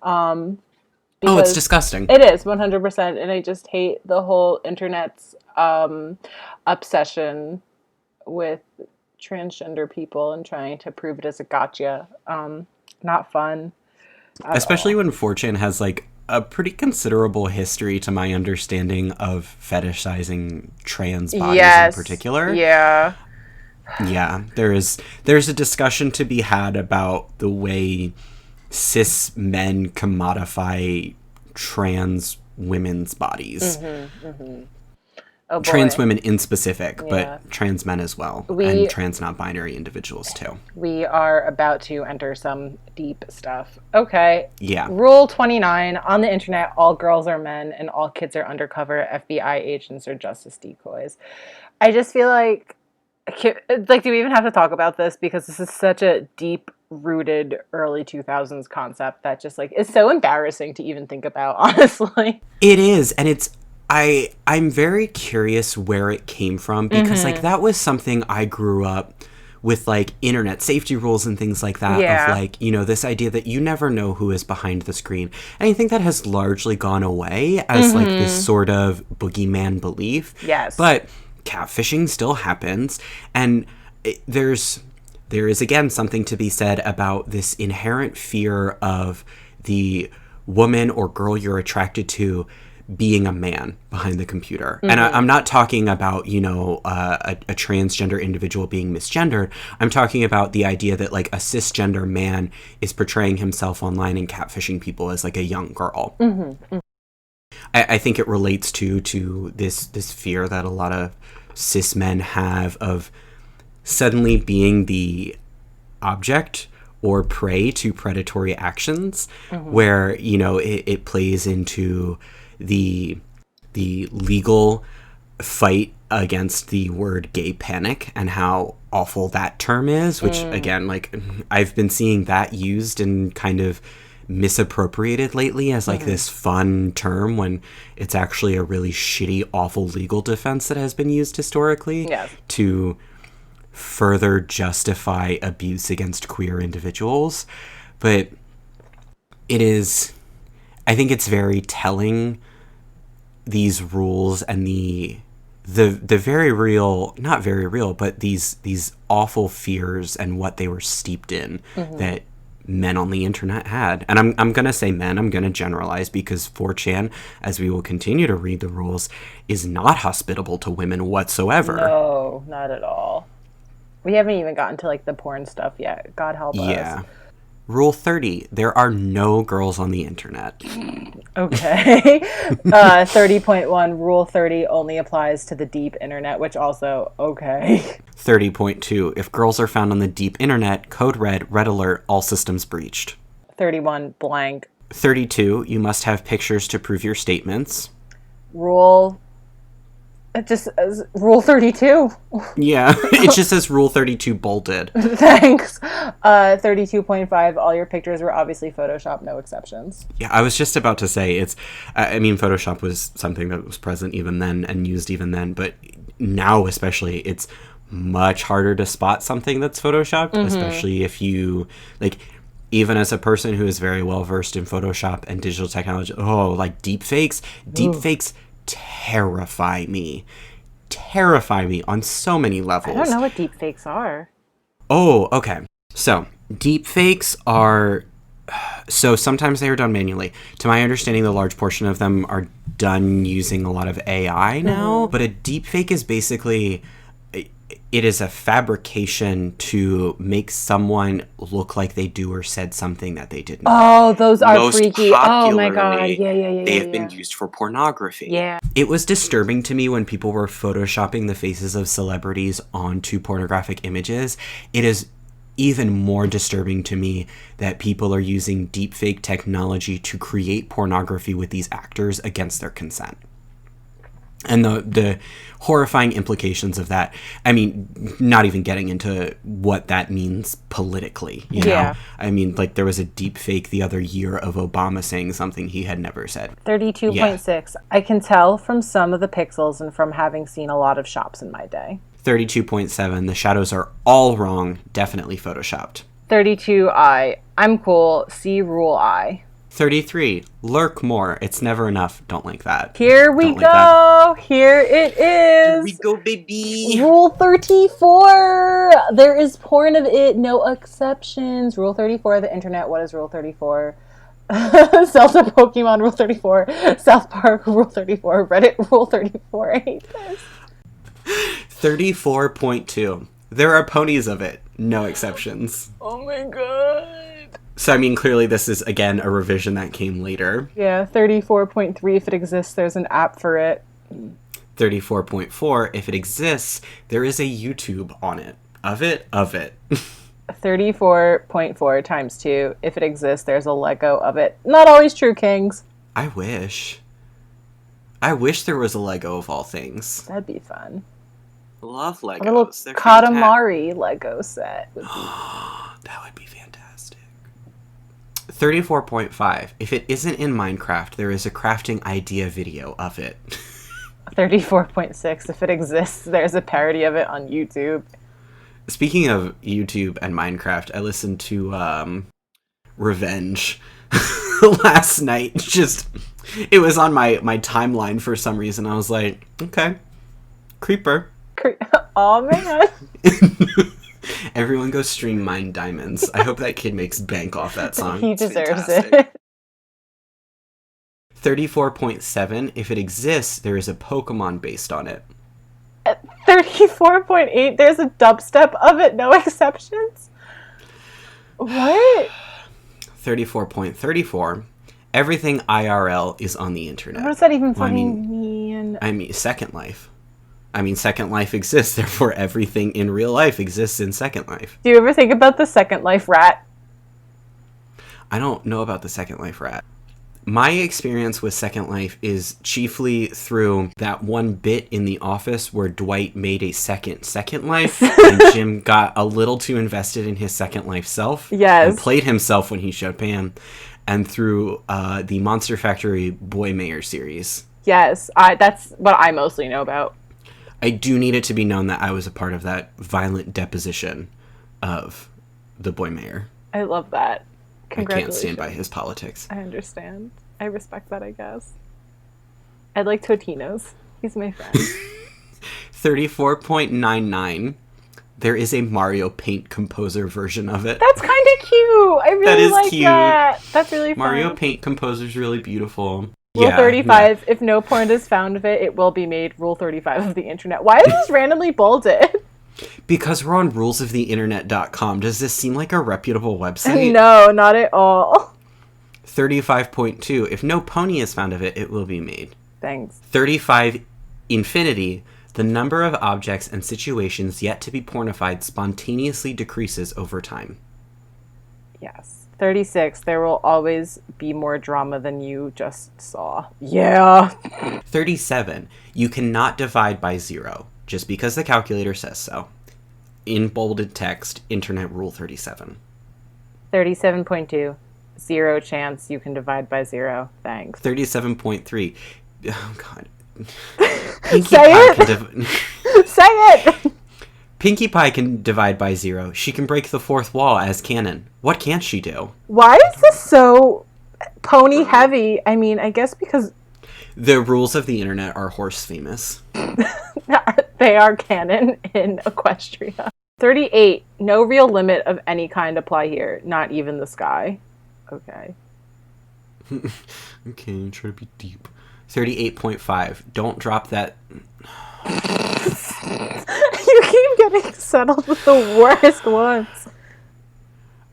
Speaker 1: It's disgusting.
Speaker 2: It is, 100%. And I just hate the whole internet's obsession with transgender people and trying to prove it as a gotcha. Not fun.
Speaker 1: Especially when 4chan has like a pretty considerable history, to my understanding, of fetishizing trans bodies in particular.
Speaker 2: Yeah.
Speaker 1: Yeah, there's a discussion to be had about the way cis men commodify trans women's bodies.
Speaker 2: Oh,
Speaker 1: trans women in specific, but trans men as well, and trans non-binary individuals too.
Speaker 2: We are about to enter some deep stuff. Okay.
Speaker 1: Yeah.
Speaker 2: Rule 29. On the internet, all girls are men and all kids are undercover FBI agents or justice decoys. I just feel like, do we even have to talk about this? Because this is such a deep-rooted early 2000s concept that just, like, is so embarrassing to even think about, honestly.
Speaker 1: It is, and it's... I'm very curious where it came from, because like that was something I grew up with, like internet safety rules and things like that, of like, you know, this idea that you never know who is behind the screen. And I think that has largely gone away as like this sort of boogeyman belief.
Speaker 2: Yes.
Speaker 1: But catfishing still happens, and there is again something to be said about this inherent fear of the woman or girl you're attracted to being a man behind the computer. And I'm not talking about, you know, a transgender individual being misgendered. I'm talking about the idea that like a cisgender man is portraying himself online and catfishing people as like a young girl. I think it relates to this fear that a lot of cis men have of suddenly being the object or prey to predatory actions, where, you know, it plays into the legal fight against the word gay panic and how awful that term is, which again, like I've been seeing that used and kind of misappropriated lately as like this fun term when it's actually a really shitty, awful legal defense that has been used historically to further justify abuse against queer individuals. But I think it's very telling, these rules and the very real, not very real, but these awful fears and what they were steeped in that men on the internet had. And I'm going to say men, I'm going to generalize, because 4chan, as we will continue to read the rules, is not hospitable to women whatsoever.
Speaker 2: No, not at all. We haven't even gotten to like the porn stuff yet. God help us.
Speaker 1: Yeah. Rule 30, there are no girls on the internet.
Speaker 2: Okay. 30.1, Rule 30 only applies to the deep internet, which also, okay.
Speaker 1: 30.2, if girls are found on the deep internet, code red alert, all systems breached.
Speaker 2: 31, blank.
Speaker 1: 32, you must have pictures to prove your statements.
Speaker 2: Rule 32.
Speaker 1: Yeah, it just says Rule 32 bolded.
Speaker 2: Thanks. 32.5, all your pictures were obviously Photoshopped, no exceptions.
Speaker 1: Yeah, I was just about to say, Photoshop was something that was present even then and used even then, but now especially it's much harder to spot something that's Photoshopped, especially if you, like, even as a person who is very well versed in Photoshop and digital technology, deepfakes terrify me on so many levels.
Speaker 2: I don't know what deepfakes are.
Speaker 1: Oh, okay. So deepfakes are, so sometimes they are done manually. To my understanding, the large portion of them are done using a lot of AI now. But a deepfake is basically, it is a fabrication to make someone look like they do or said something that they did not.
Speaker 2: Oh, those are freaky. Oh my god. Yeah.
Speaker 1: They have been used for pornography.
Speaker 2: Yeah.
Speaker 1: It was disturbing to me when people were photoshopping the faces of celebrities onto pornographic images. It is even more disturbing to me that people are using deepfake technology to create pornography with these actors against their consent. And the horrifying implications of that. I mean, not even getting into what that means politically, you know? I mean, like, there was a deep fake the other year of Obama saying something he had never said.
Speaker 2: 32.6. I can tell from some of the pixels and from having seen a lot of shops in my day.
Speaker 1: 32.7. The shadows are all wrong. Definitely photoshopped.
Speaker 2: 32I. I'm cool. See Rule I.
Speaker 1: 33. Lurk more. It's never enough. Don't like that.
Speaker 2: Here we go. Here it is.
Speaker 1: Here we go, baby.
Speaker 2: Rule 34. There is porn of it. No exceptions. Rule 34. The internet. What is Rule 34? Zelda, Pokemon. Rule 34. South Park. Rule 34. Reddit. Rule 34. I hate this.
Speaker 1: 34.2. There are ponies of it. No exceptions.
Speaker 2: Oh my god.
Speaker 1: So, I mean, clearly this is, again, a revision that came later.
Speaker 2: Yeah, 34.3, if it exists, there's an app for it.
Speaker 1: 34.4, if it exists, there is a YouTube on it. Of it.
Speaker 2: 34.4 times 2, if it exists, there's a Lego of it. Not always true, Kings.
Speaker 1: I wish there was a Lego of all things.
Speaker 2: That'd be fun.
Speaker 1: Love Legos.
Speaker 2: A little Katamari Lego set.
Speaker 1: That would be fantastic. 34.5. If it isn't in Minecraft, there is a crafting idea video of it.
Speaker 2: 34.6. If it exists, there's a parody of it on YouTube.
Speaker 1: Speaking of YouTube and Minecraft, I listened to Revenge last night. It was on my timeline for some reason. I was like, okay, creeper.
Speaker 2: Oh man.
Speaker 1: Everyone go stream Mine Diamonds. I hope that kid makes bank off that song.
Speaker 2: He deserves it.
Speaker 1: 34.7. If it exists, there is a Pokemon based on it.
Speaker 2: At 34.8, there's a dubstep of it. No exceptions. What?
Speaker 1: 34.34. Everything IRL is on the internet.
Speaker 2: What does that even fucking mean?
Speaker 1: I mean, Second Life. Second Life exists, therefore everything in real life exists in Second Life.
Speaker 2: Do you ever think about the Second Life rat?
Speaker 1: I don't know about the Second Life rat. My experience with Second Life is chiefly through that one bit in The Office where Dwight made a Second Life, and Jim got a little too invested in his Second Life self.
Speaker 2: Yes.
Speaker 1: And played himself when he showed Pam, and through the Monster Factory Boy Mayor series.
Speaker 2: Yes, that's what I mostly know about.
Speaker 1: I do need it to be known that I was a part of that violent deposition of the boy mayor.
Speaker 2: I love that.
Speaker 1: I can't stand by his politics.
Speaker 2: I understand. I respect that, I guess. I like Totino's. He's my friend.
Speaker 1: 34.99. There is a Mario Paint Composer version of it.
Speaker 2: That's kind of cute. I really like cute. That. That's really fun.
Speaker 1: Mario Paint Composer is really beautiful.
Speaker 2: Rule 35, if no porn is found of it will be made Rule 35 of the internet. Why is this randomly bolded?
Speaker 1: Because we're on rulesoftheinternet.com. Does this seem like a reputable website?
Speaker 2: No, not at all.
Speaker 1: 35.2, if no pony is found of it, it will be made.
Speaker 2: Thanks.
Speaker 1: 35, infinity. The number of objects and situations yet to be pornified spontaneously decreases over time.
Speaker 2: Yes. 36, there will always be more drama than you just saw. Yeah.
Speaker 1: 37, you cannot divide by 0, just because the calculator says so. In bolded text, Internet Rule 37.
Speaker 2: 37.2, 0 chance you can divide by 0. Thanks.
Speaker 1: 37.3, oh god.
Speaker 2: Say it! Say it!
Speaker 1: Pinkie Pie can divide by 0. She can break the fourth wall as canon. What can't she do?
Speaker 2: Why is this so pony heavy? I mean, I guess because...
Speaker 1: The rules of the internet are horse famous.
Speaker 2: They are canon in Equestria. 38. No real limit of any kind apply here. Not even the sky. Okay.
Speaker 1: Okay, try to be deep. 38.5. Don't drop that...
Speaker 2: You keep getting settled with the worst ones.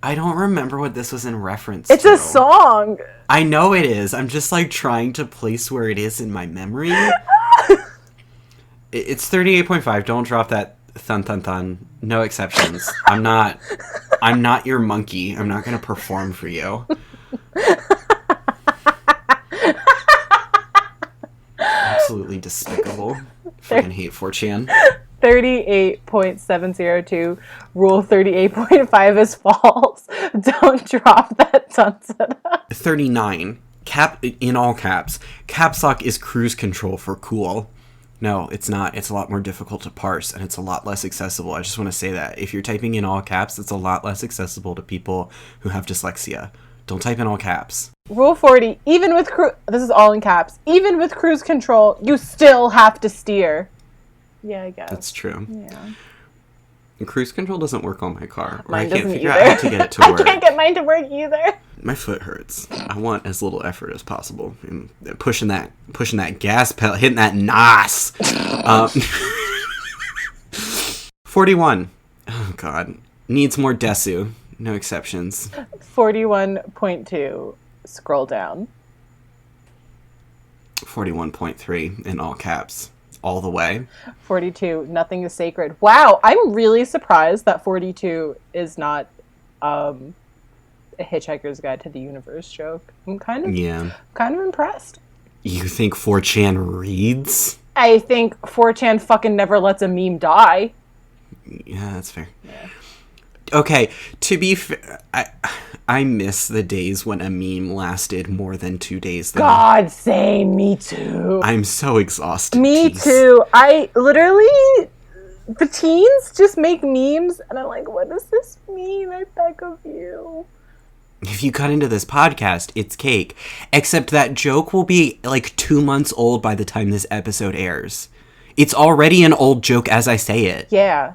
Speaker 1: I don't remember what this was in reference to.
Speaker 2: It's a song.
Speaker 1: I know it is. I'm just like trying to place where it is in my memory. It's 38.5. Don't drop that thun thun thun. No exceptions. I'm not your monkey. I'm not going to perform for you. Absolutely despicable. Fucking hate 4chan.
Speaker 2: 38.702. Rule 38.5 is false. Don't drop that sunset.
Speaker 1: 39. In all caps. Caps lock is cruise control for cool. No, it's not. It's a lot more difficult to parse, and it's a lot less accessible. I just want to say that. If you're typing in all caps, it's a lot less accessible to people who have dyslexia. Don't type in all caps.
Speaker 2: Rule 40. This is all in caps. Even with cruise control, you still have to steer. Yeah, I guess.
Speaker 1: That's true.
Speaker 2: Yeah.
Speaker 1: And cruise control doesn't work on my car. Or
Speaker 2: Mine
Speaker 1: I can't
Speaker 2: doesn't
Speaker 1: figure
Speaker 2: either.
Speaker 1: out how to get it to work.
Speaker 2: I can't get mine to work either.
Speaker 1: My foot hurts. I want as little effort as possible. And pushing that gas pedal, hitting that NOS. 41. Oh, God. Needs more desu. No exceptions.
Speaker 2: 41.2. Scroll down.
Speaker 1: 41.3 in all caps. All the way.
Speaker 2: 42. Nothing is sacred. Wow, I'm really surprised that 42 is not a Hitchhiker's Guide to the Universe joke. I'm kind of impressed.
Speaker 1: You think 4chan reads?
Speaker 2: I think 4chan fucking never lets a meme die.
Speaker 1: Yeah, that's fair.
Speaker 2: Yeah.
Speaker 1: Okay, to be fair, I miss the days when a meme lasted more than 2 days.
Speaker 2: God, same. Me too.
Speaker 1: I'm so exhausted.
Speaker 2: Me too. I literally... The teens just make memes, and I'm like, what does this mean? I beg of you.
Speaker 1: If you cut into this podcast, it's cake. Except that joke will be like 2 months old by the time this episode airs. It's already an old joke as I say it.
Speaker 2: Yeah,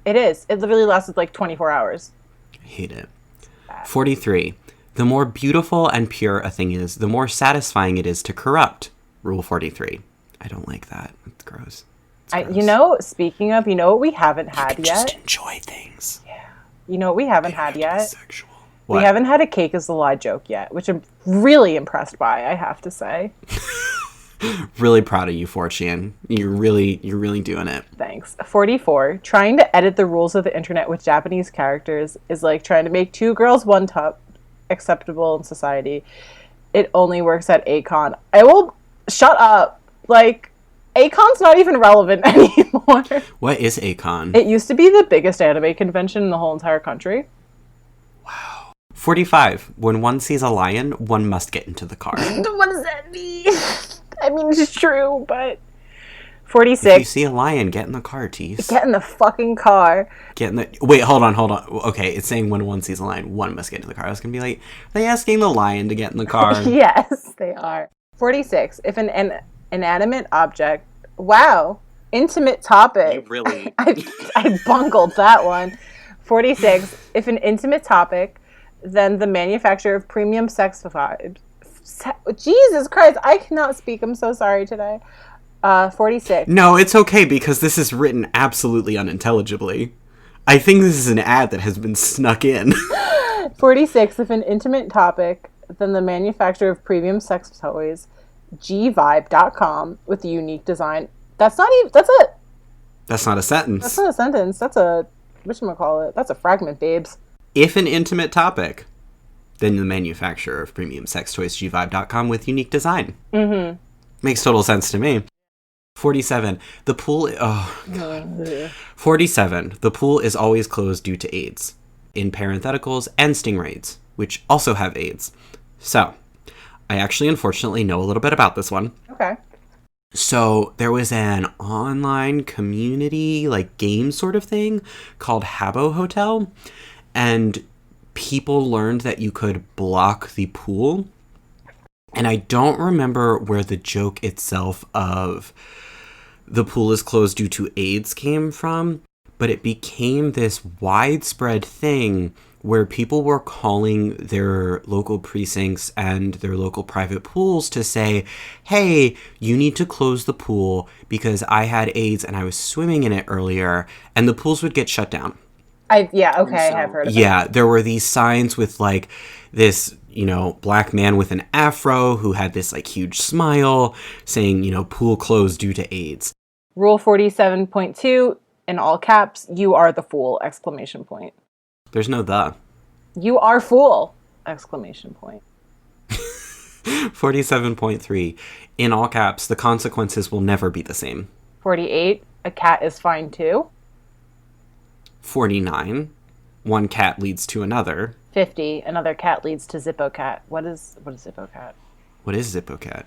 Speaker 2: it is. It literally lasted like 24 hours.
Speaker 1: I hate it. 43. The more beautiful and pure a thing is, the more satisfying it is to corrupt. Rule 43. I don't like that. It's gross.
Speaker 2: Speaking of, what we haven't had yet?
Speaker 1: Just enjoy things.
Speaker 2: Yeah. You know what we haven't had yet?
Speaker 1: Sexual.
Speaker 2: We haven't had a cake is a lie joke yet, which I'm really impressed by, I have to say.
Speaker 1: Really proud of you, 4chan. You're really doing it.
Speaker 2: Thanks. 44. Trying to edit the rules of the internet with Japanese characters is like trying to make two girls one top acceptable in society. It only works at Acon. I will shut up. Like, Acon's not even relevant anymore.
Speaker 1: What is Acon?
Speaker 2: It used to be the biggest anime convention in the whole entire country.
Speaker 1: Wow. 45. When one sees a lion, one must get into the car.
Speaker 2: What does that mean? I mean, it's true, but
Speaker 1: If
Speaker 2: 46.
Speaker 1: you see a lion, get in the car, Teese.
Speaker 2: Get in the fucking car.
Speaker 1: Wait, hold on. Okay, it's saying when one sees a lion, one must get into the car. I was going to be like, are they asking the lion to get in the car?
Speaker 2: Yes, they are. 46. If an inanimate object... Wow. Intimate topic.
Speaker 1: You really...
Speaker 2: I bungled that one. 46. If an intimate topic, then the manufacturer of premium sexified... Jesus Christ, I cannot speak. I'm so sorry today. 46.
Speaker 1: No, it's okay because this is written absolutely unintelligibly. I think this is an ad that has been snuck in.
Speaker 2: 46. If an intimate topic, then the manufacturer of premium sex toys, gvibe.com, with a unique design. That's not even... That's it.
Speaker 1: That's not a sentence.
Speaker 2: That's not a sentence. That's a... whatchamacallit? That's a fragment, babes.
Speaker 1: If an intimate topic, then the manufacturer of premium sex toys, gvibe.com, with unique design. Mm-hmm. Makes total sense to me. 47. The pool... Oh, God. 47. The pool is always closed due to AIDS. In parentheticals, and stingrays, which also have AIDS. So, I actually unfortunately know a little bit about this one.
Speaker 2: Okay.
Speaker 1: So, there was an online community, like, game sort of thing called Habbo Hotel. And people learned that you could block the pool. And I don't remember where the joke itself of the pool is closed due to AIDS came from, but it became this widespread thing where people were calling their local precincts and their local private pools to say, hey, you need to close the pool because I had AIDS and I was swimming in it earlier, and the pools would get shut down.
Speaker 2: I have heard of that.
Speaker 1: Yeah, there were these signs with, like, this, black man with an afro who had this, like, huge smile saying, pool closed due to AIDS.
Speaker 2: Rule 47.2, in all caps, you are the fool, !
Speaker 1: There's no the.
Speaker 2: You are fool, !
Speaker 1: 47.3, in all caps, the consequences will never be the same.
Speaker 2: 48, a cat is fine too.
Speaker 1: 49, one cat leads to another.
Speaker 2: 50, another cat leads to Zippo-cat. What is Zippo-cat?
Speaker 1: What is Zippo-cat?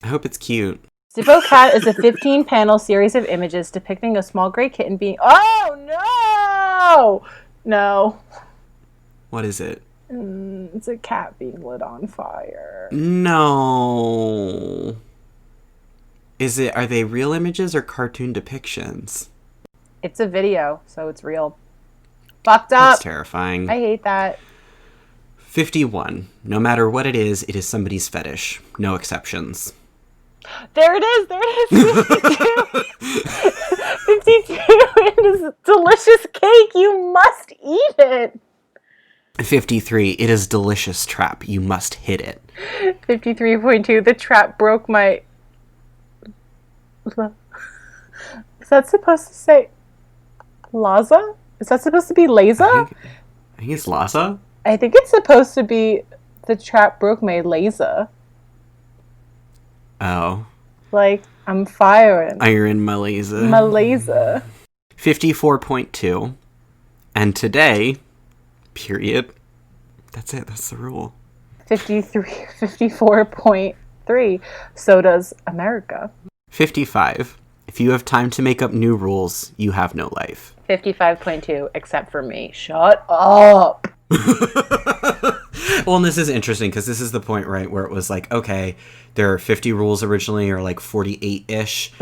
Speaker 1: I hope it's cute.
Speaker 2: Zippo-cat is a 15-panel series of images depicting a small gray kitten being... Oh, no! No.
Speaker 1: What is it?
Speaker 2: It's a cat being lit on fire.
Speaker 1: No. Are they real images or cartoon depictions?
Speaker 2: It's a video, so it's real. Fucked up.
Speaker 1: That's terrifying.
Speaker 2: I hate that.
Speaker 1: 51. No matter what it is somebody's fetish. No exceptions.
Speaker 2: There it is. 52. 52. It is delicious cake. You must eat it.
Speaker 1: 53. It is delicious trap. You must hit it.
Speaker 2: 53.2. The trap broke my... Is that supposed to say... Laza? Is that supposed to be Laza?
Speaker 1: I think it's Laza.
Speaker 2: I think it's supposed to be the trap broke my Laza.
Speaker 1: Oh.
Speaker 2: Like, I'm firing.
Speaker 1: Iron Malaza.
Speaker 2: Malaza.
Speaker 1: 54.2. And today, period. That's it. That's the rule. 54.3. So does America. 55. If you have time to make up new rules, you have no life.
Speaker 2: 55.2, except for me. Shut up.
Speaker 1: Well, and this is interesting because this is the point, right, where it was like, okay, there are 50 rules originally, or like 48-ish,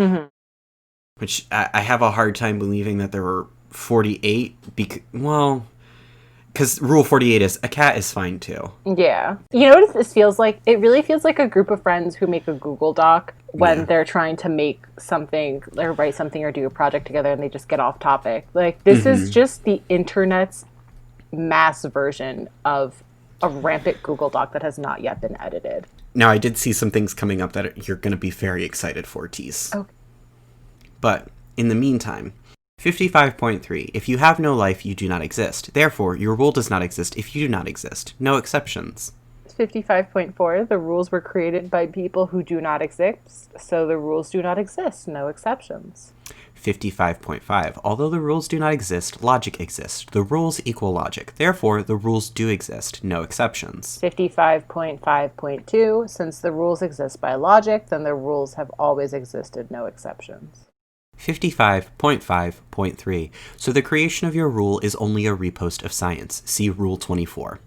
Speaker 1: which I have a hard time believing that there were 48, because rule 48 is a cat is fine too.
Speaker 2: Yeah. You know what this feels like? It really feels like a group of friends who make a Google Doc when they're trying to make something or write something or do a project together and they just get off topic. Like, this is just the internet's mass version of a rampant Google Doc that has not yet been edited.
Speaker 1: Now, I did see some things coming up that you're going to be very excited for, Teese.
Speaker 2: Okay.
Speaker 1: But in the meantime, 55.3. If you have no life, you do not exist. Therefore, your rule does not exist if you do not exist. No exceptions.
Speaker 2: 55.4, the rules were created by people who do not exist, so the rules do not exist, no exceptions.
Speaker 1: 55.5, although the rules do not exist, logic exists. The rules equal logic. Therefore, the rules do exist, no exceptions.
Speaker 2: 55.5.2, since the rules exist by logic, then the rules have always existed, no exceptions.
Speaker 1: 55.5.3, so the creation of your rule is only a repost of science. See Rule 24.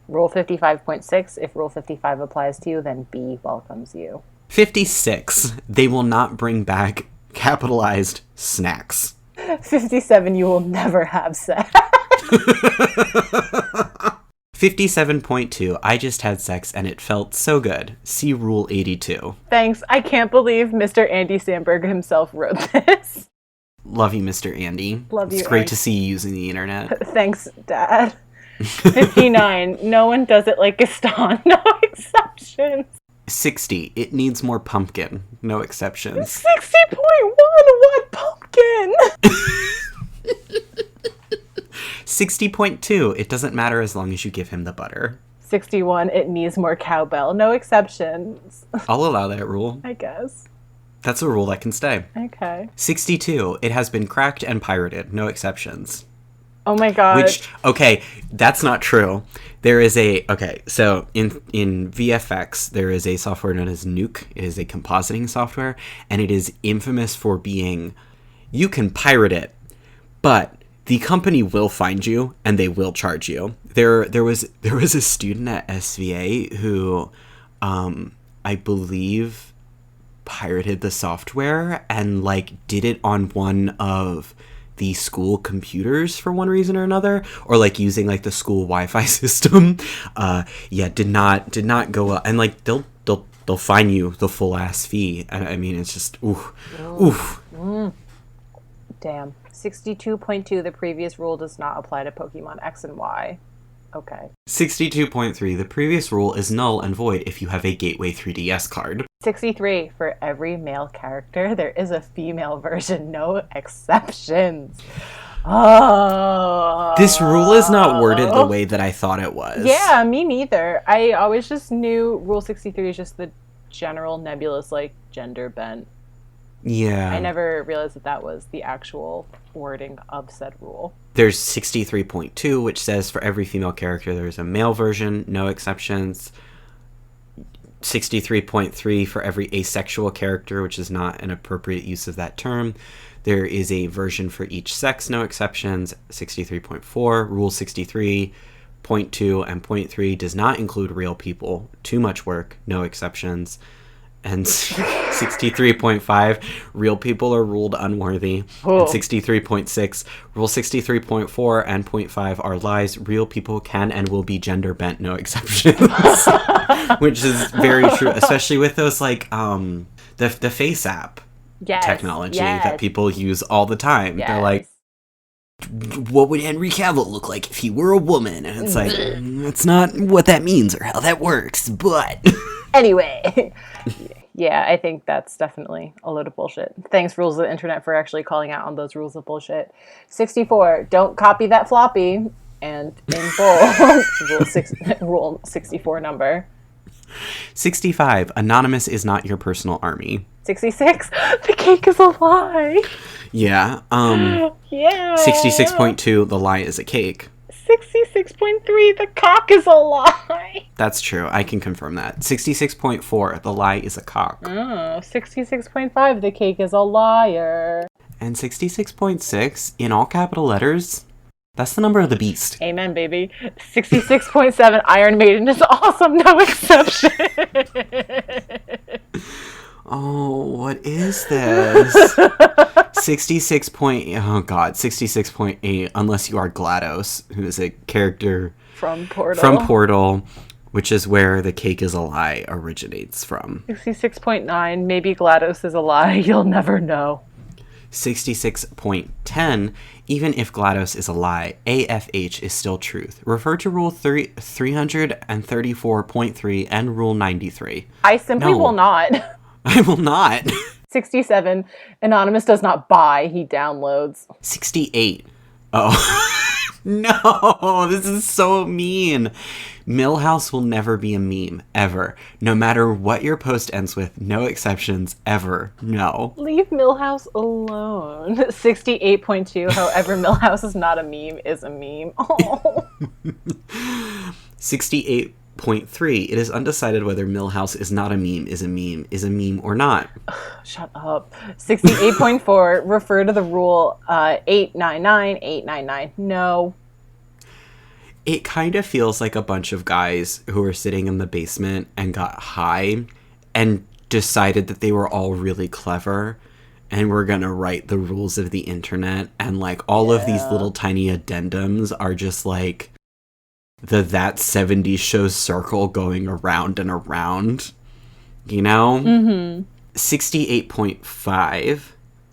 Speaker 2: Rule 55.6, if Rule 55 applies to you, then B welcomes you.
Speaker 1: 56, they will not bring back capitalized snacks.
Speaker 2: 57, you will never have sex.
Speaker 1: 57.2, I just had sex and it felt so good. See Rule 82.
Speaker 2: Thanks, I can't believe Mr. Andy Samberg himself wrote this.
Speaker 1: Love you, Mr. Andy.
Speaker 2: Love you,
Speaker 1: It's great
Speaker 2: Andy.
Speaker 1: to see you using the internet.
Speaker 2: Thanks, Dad. 59, no one does it like Gaston, no exceptions.
Speaker 1: 60, it needs more pumpkin. No exceptions.
Speaker 2: 60.1, what pumpkin?
Speaker 1: 60.2, it doesn't matter as long as you give him the butter.
Speaker 2: 61, it needs more cowbell, no exceptions.
Speaker 1: I'll allow that rule.
Speaker 2: I guess.
Speaker 1: That's a rule that can stay.
Speaker 2: Okay.
Speaker 1: 62, it has been cracked and pirated. No exceptions.
Speaker 2: Oh my god.
Speaker 1: Which, okay, that's not true. There is so in VFX, there is a software known as Nuke. It is a compositing software, and it is infamous for being, you can pirate it, but the company will find you and they will charge you. There was a student at SVA who, I believe, pirated the software and did it on one of the school computers for one reason or another, or using the school Wi-Fi system. Did not go well, and they'll fine you the full ass fee. I mean, it's just oof.
Speaker 2: Damn. 62.2, the previous rule does not apply to Pokemon X and Y. Okay.
Speaker 1: 62.3, the previous rule is null and void if you have a Gateway 3DS card.
Speaker 2: 63, for every male character, there is a female version, no exceptions. Oh.
Speaker 1: This rule is not worded the way that I thought it was.
Speaker 2: Yeah, me neither. I always just knew Rule 63 is just the general nebulous, gender bent.
Speaker 1: Yeah.
Speaker 2: I never realized that was the actual wording of said rule.
Speaker 1: There's 63.2, which says for every female character there is a male version, no exceptions. 63.3, for every asexual character, which is not an appropriate use of that term, there is a version for each sex, no exceptions. 63.4, Rule 63.2 and .3 does not include real people. Too much work, no exceptions. And 63.5, real people are ruled unworthy.
Speaker 2: Oh.
Speaker 1: And 63.6, Rule 63.4 and .5 are lies. Real people can and will be gender bent, no exceptions. Which is very true, especially with those the Face app technology that people use all the time.
Speaker 2: Yes.
Speaker 1: They're like, what would Henry Cavill look like if he were a woman? And it's that's not what that means or how that works, but...
Speaker 2: Anyway, yeah, I think that's definitely a load of bullshit. Thanks, Rules of the Internet, for actually calling out on those rules of bullshit. 64, don't copy that floppy. And in bold, Rule 64 number.
Speaker 1: 65, anonymous is not your personal army.
Speaker 2: 66, the cake is a lie.
Speaker 1: Yeah,
Speaker 2: Yeah.
Speaker 1: 66.2, the lie is a cake.
Speaker 2: 66.3, the cock is a lie.
Speaker 1: That's true. I can confirm that. 66.4, the lie is a cock.
Speaker 2: Oh, 66.5, the cake is a liar.
Speaker 1: And 66.6, in all capital letters, that's the number of the beast.
Speaker 2: Amen, baby. 66.7, Iron Maiden is awesome, no exception.
Speaker 1: Oh, what is this? 66.8, unless you are GLaDOS, who is a character
Speaker 2: from Portal,
Speaker 1: which is where the cake is a lie originates from.
Speaker 2: 66.9, maybe GLaDOS is a lie, you'll never know.
Speaker 1: 66.10, even if GLaDOS is a lie, AFH is still truth. Refer to Rule 334.3 and Rule 93.
Speaker 2: I simply will not.
Speaker 1: I will not.
Speaker 2: 67, Anonymous does not buy, he downloads.
Speaker 1: 68. Oh. No, this is so mean. Millhouse will never be a meme, ever. No matter what your post ends with, no exceptions, ever. No.
Speaker 2: Leave Millhouse alone. 68.2, however, Millhouse is not a meme, is a meme. Oh.
Speaker 1: 68.3, it is undecided whether Millhouse is not a meme, is a meme or not.
Speaker 2: Shut up. 68.4, refer to the rule 899, 899. No.
Speaker 1: It kind of feels like a bunch of guys who were sitting in the basement and got high and decided that they were all really clever and were going to write the rules of the internet. And like all of these little tiny addendums are just like that 70s show circle going around and around, you know? Mm-hmm. 68.5.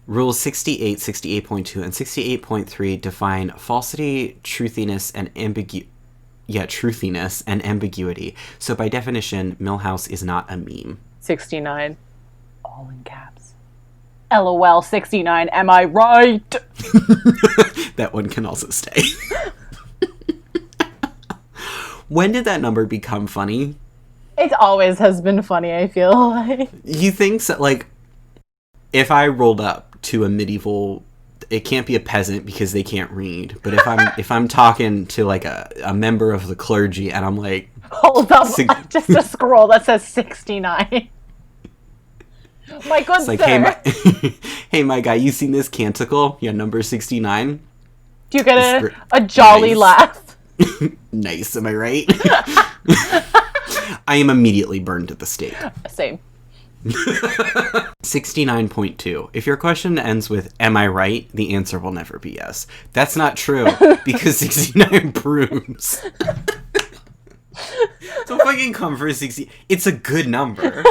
Speaker 1: Rules 68, 68.2, and 68.3 define falsity, truthiness, and truthiness and ambiguity. So by definition, Millhouse is not a meme.
Speaker 2: 69. All in caps. LOL 69, am I right?
Speaker 1: That one can also stay. When did that number become funny?
Speaker 2: It always has been funny, I feel like.
Speaker 1: You think so? Like, if I rolled up to a medieval, it can't be a peasant because they can't read, but if I'm talking to like a member of the clergy and I'm like,
Speaker 2: hold up, just a scroll that says 69. My good
Speaker 1: like,
Speaker 2: sir.
Speaker 1: Hey my guy, you seen this canticle? Yeah, number 69.
Speaker 2: Do you get a jolly laugh?
Speaker 1: Nice, am I right? I am immediately burned at the stake.
Speaker 2: Same.
Speaker 1: 69.2. If your question ends with, am I right? The answer will never be yes. That's not true, because 69 proves. Don't fucking come for 60. It's a good number.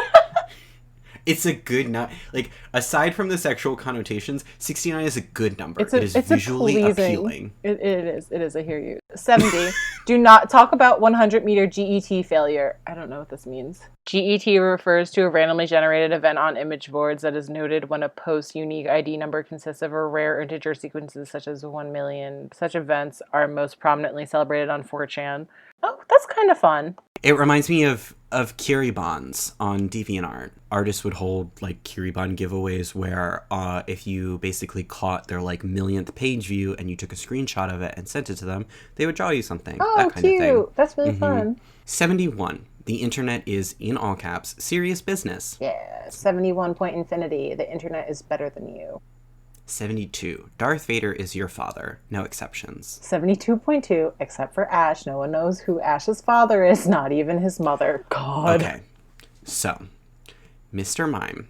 Speaker 1: It's a good number. Like, aside from the sexual connotations, 69 is a good number. It is visually appealing.
Speaker 2: It is, I hear you. 70. Do not talk about 100-meter GET failure. I don't know what this means. GET refers to a randomly generated event on image boards that is noted when a post's unique ID number consists of a rare integer sequences such as 1 million. Such events are most prominently celebrated on 4chan. Oh, that's kind of fun.
Speaker 1: It reminds me of Kiribons on DeviantArt. Artists would hold like Kiribon giveaways where if you basically caught their like millionth page view and you took a screenshot of it and sent it to them, they would draw you something.
Speaker 2: Oh,
Speaker 1: that kind
Speaker 2: cute.
Speaker 1: of thing.
Speaker 2: That's really fun.
Speaker 1: 71. The internet is, in all caps, serious business.
Speaker 2: Yeah. 71 point infinity. The internet is better than you.
Speaker 1: 72. Darth Vader is your father. No exceptions.
Speaker 2: 72.2. Except for Ash. No one knows who Ash's father is. Not even his mother. God.
Speaker 1: Okay. So, Mr. Mime.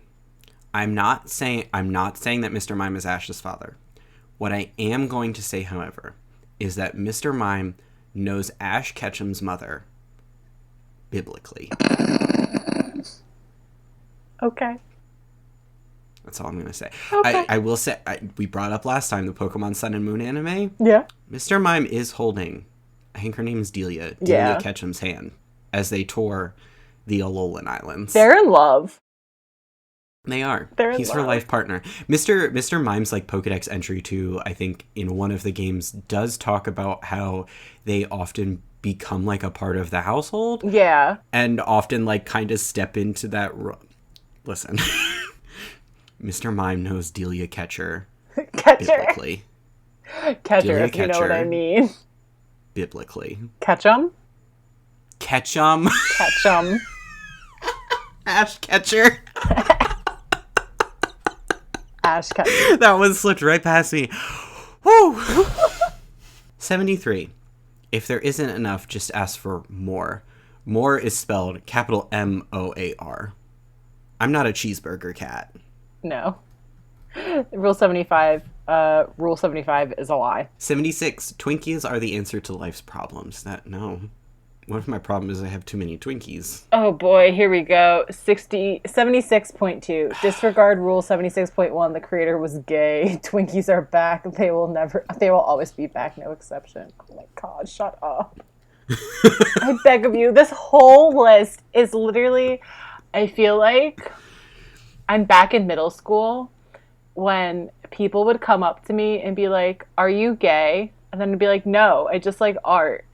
Speaker 1: I'm not saying that Mr. Mime is Ash's father. What I am going to say, however, is that Mr. Mime knows Ash Ketchum's mother biblically.
Speaker 2: Okay.
Speaker 1: That's all I'm going to say.
Speaker 2: Okay.
Speaker 1: I will say, we brought up last time the Pokemon Sun and Moon anime.
Speaker 2: Yeah.
Speaker 1: Mr. Mime is holding, I think her name is Delia Ketchum's hand as they tour the Alolan Islands.
Speaker 2: They're in love.
Speaker 1: They are.
Speaker 2: He's
Speaker 1: her life partner. Mr. Mime's like Pokedex entry too, I think in one of the games does talk about how they often become like a part of the household.
Speaker 2: Yeah.
Speaker 1: And often like kind of step into that Listen. Mr. Mime knows Delia Catcher. Biblically.
Speaker 2: Catcher, if you know what I mean.
Speaker 1: Biblically.
Speaker 2: Ketchum?
Speaker 1: Ketchum.
Speaker 2: Ketchum.
Speaker 1: Ash Catcher.
Speaker 2: Ash Ketchum.
Speaker 1: That one slipped right past me. Woo! 73. If there isn't enough, just ask for more. More is spelled capital M-O-A-R. I'm not a cheeseburger cat.
Speaker 2: No. Rule 75. Rule 75 is a lie.
Speaker 1: 76. Twinkies are the answer to life's problems. No. One of my problems is I have too many Twinkies.
Speaker 2: Oh boy, here we go. 76.2. Disregard rule 76.1. The creator was gay. Twinkies are back. They will always be back. No exception. Oh my god, shut up. I beg of you. This whole list is literally, I feel like I'm back in middle school when people would come up to me and be like, "Are you gay?" And then I'd be like, no, I just like art.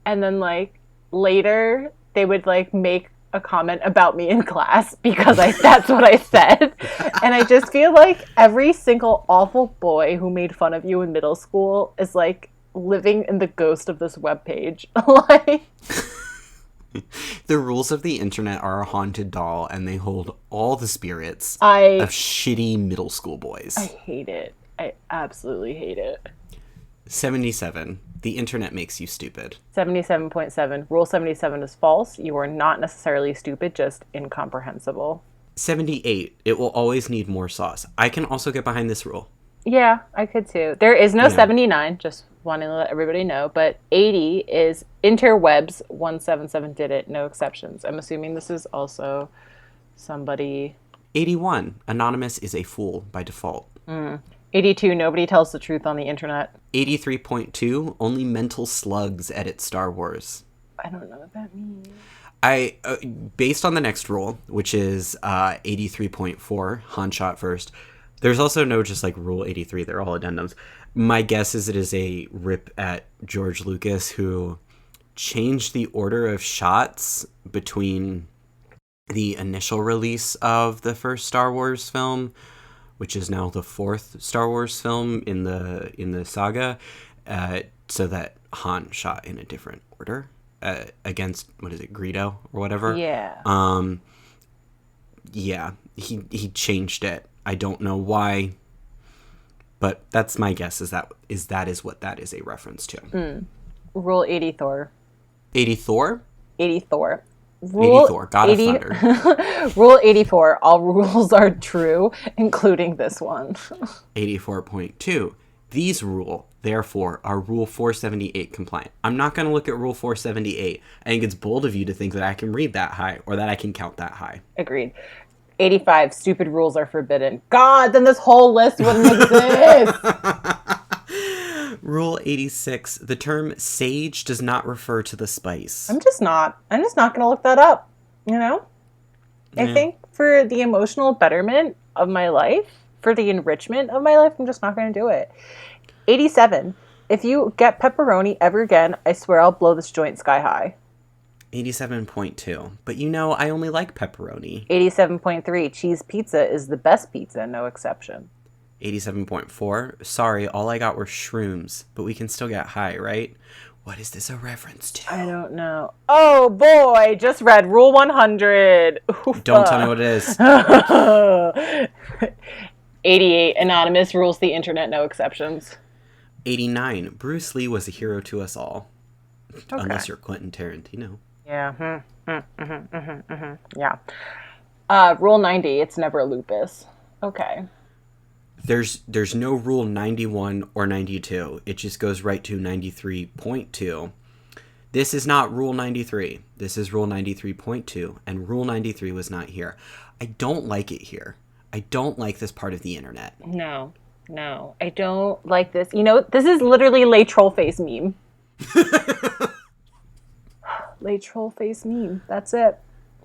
Speaker 2: And then like later they would like make a comment about me in class because that's what I said. And I just feel like every single awful boy who made fun of you in middle school is like living in the ghost of this webpage. Like
Speaker 1: the rules of the internet are a haunted doll, and they hold all the spirits of shitty middle school boys.
Speaker 2: I hate it. I absolutely hate it.
Speaker 1: 77. The internet makes you stupid.
Speaker 2: 77.7. Rule 77 is false. You are not necessarily stupid, just incomprehensible.
Speaker 1: 78. It will always need more sauce. I can also get behind this rule.
Speaker 2: Yeah, I could too. There is no 79, just wanting to let everybody know. But 80 is interwebs 177 did it, no exceptions. I'm assuming this is also somebody.
Speaker 1: 81. Anonymous is a fool by default.
Speaker 2: 82. Nobody tells the truth on the internet.
Speaker 1: 83.2. Only mental slugs edit Star Wars.
Speaker 2: I don't know what that means.
Speaker 1: Based on the next rule, which is 83.4, Han shot first. There's also no just like rule 83. They're all addendums. My guess is it is a rip at George Lucas, who changed the order of shots between the initial release of the first Star Wars film, which is now the fourth Star Wars film in the saga, so that Han shot in a different order against, what is it, Greedo or whatever?
Speaker 2: Yeah.
Speaker 1: Yeah, he changed it. I don't know why, but that's my guess. Is what that is a reference to?
Speaker 2: Rule 80 Thor.
Speaker 1: 80 Thor.
Speaker 2: 80 Thor.
Speaker 1: Rule 80 Thor. God of Thunder.
Speaker 2: Rule 84. All rules are true, including this one.
Speaker 1: 84.2. These rule, therefore, are Rule 478 compliant. I'm not going to look at Rule 478. I think it's bold of you to think that I can read that high or that I can count that high.
Speaker 2: Agreed. 85. Stupid rules are forbidden. God, then this whole list wouldn't exist.
Speaker 1: Rule 86. The term sage does not refer to the spice.
Speaker 2: I'm just not going to look that up, you know? Yeah. I think for the emotional betterment of my life, for the enrichment of my life, I'm just not going to do it. 87. If you get pepperoni ever again, I swear I'll blow this joint sky high.
Speaker 1: 87.2. But you know, I only like pepperoni.
Speaker 2: 87.3. Cheese pizza is the best pizza, no exception.
Speaker 1: 87.4. Sorry, all I got were shrooms, but we can still get high, right? What is this a reference to?
Speaker 2: I don't know. Oh boy, just read Rule 100. Oofa.
Speaker 1: Don't tell me what it is.
Speaker 2: 88. Anonymous rules the internet, no exceptions.
Speaker 1: 89. Bruce Lee was a hero to us all. Okay. Unless you're Quentin Tarantino.
Speaker 2: Yeah. Yeah. Rule 90. It's never lupus. Okay.
Speaker 1: There's no Rule 91 or 92. It just goes right to 93.2. This is not Rule 93. This is Rule 93.2, and Rule 93 was not here. I don't like it here. I don't like this part of the internet.
Speaker 2: No. I don't like this. You know, this is literally Lay Trollface meme. Lay Trollface meme. That's it.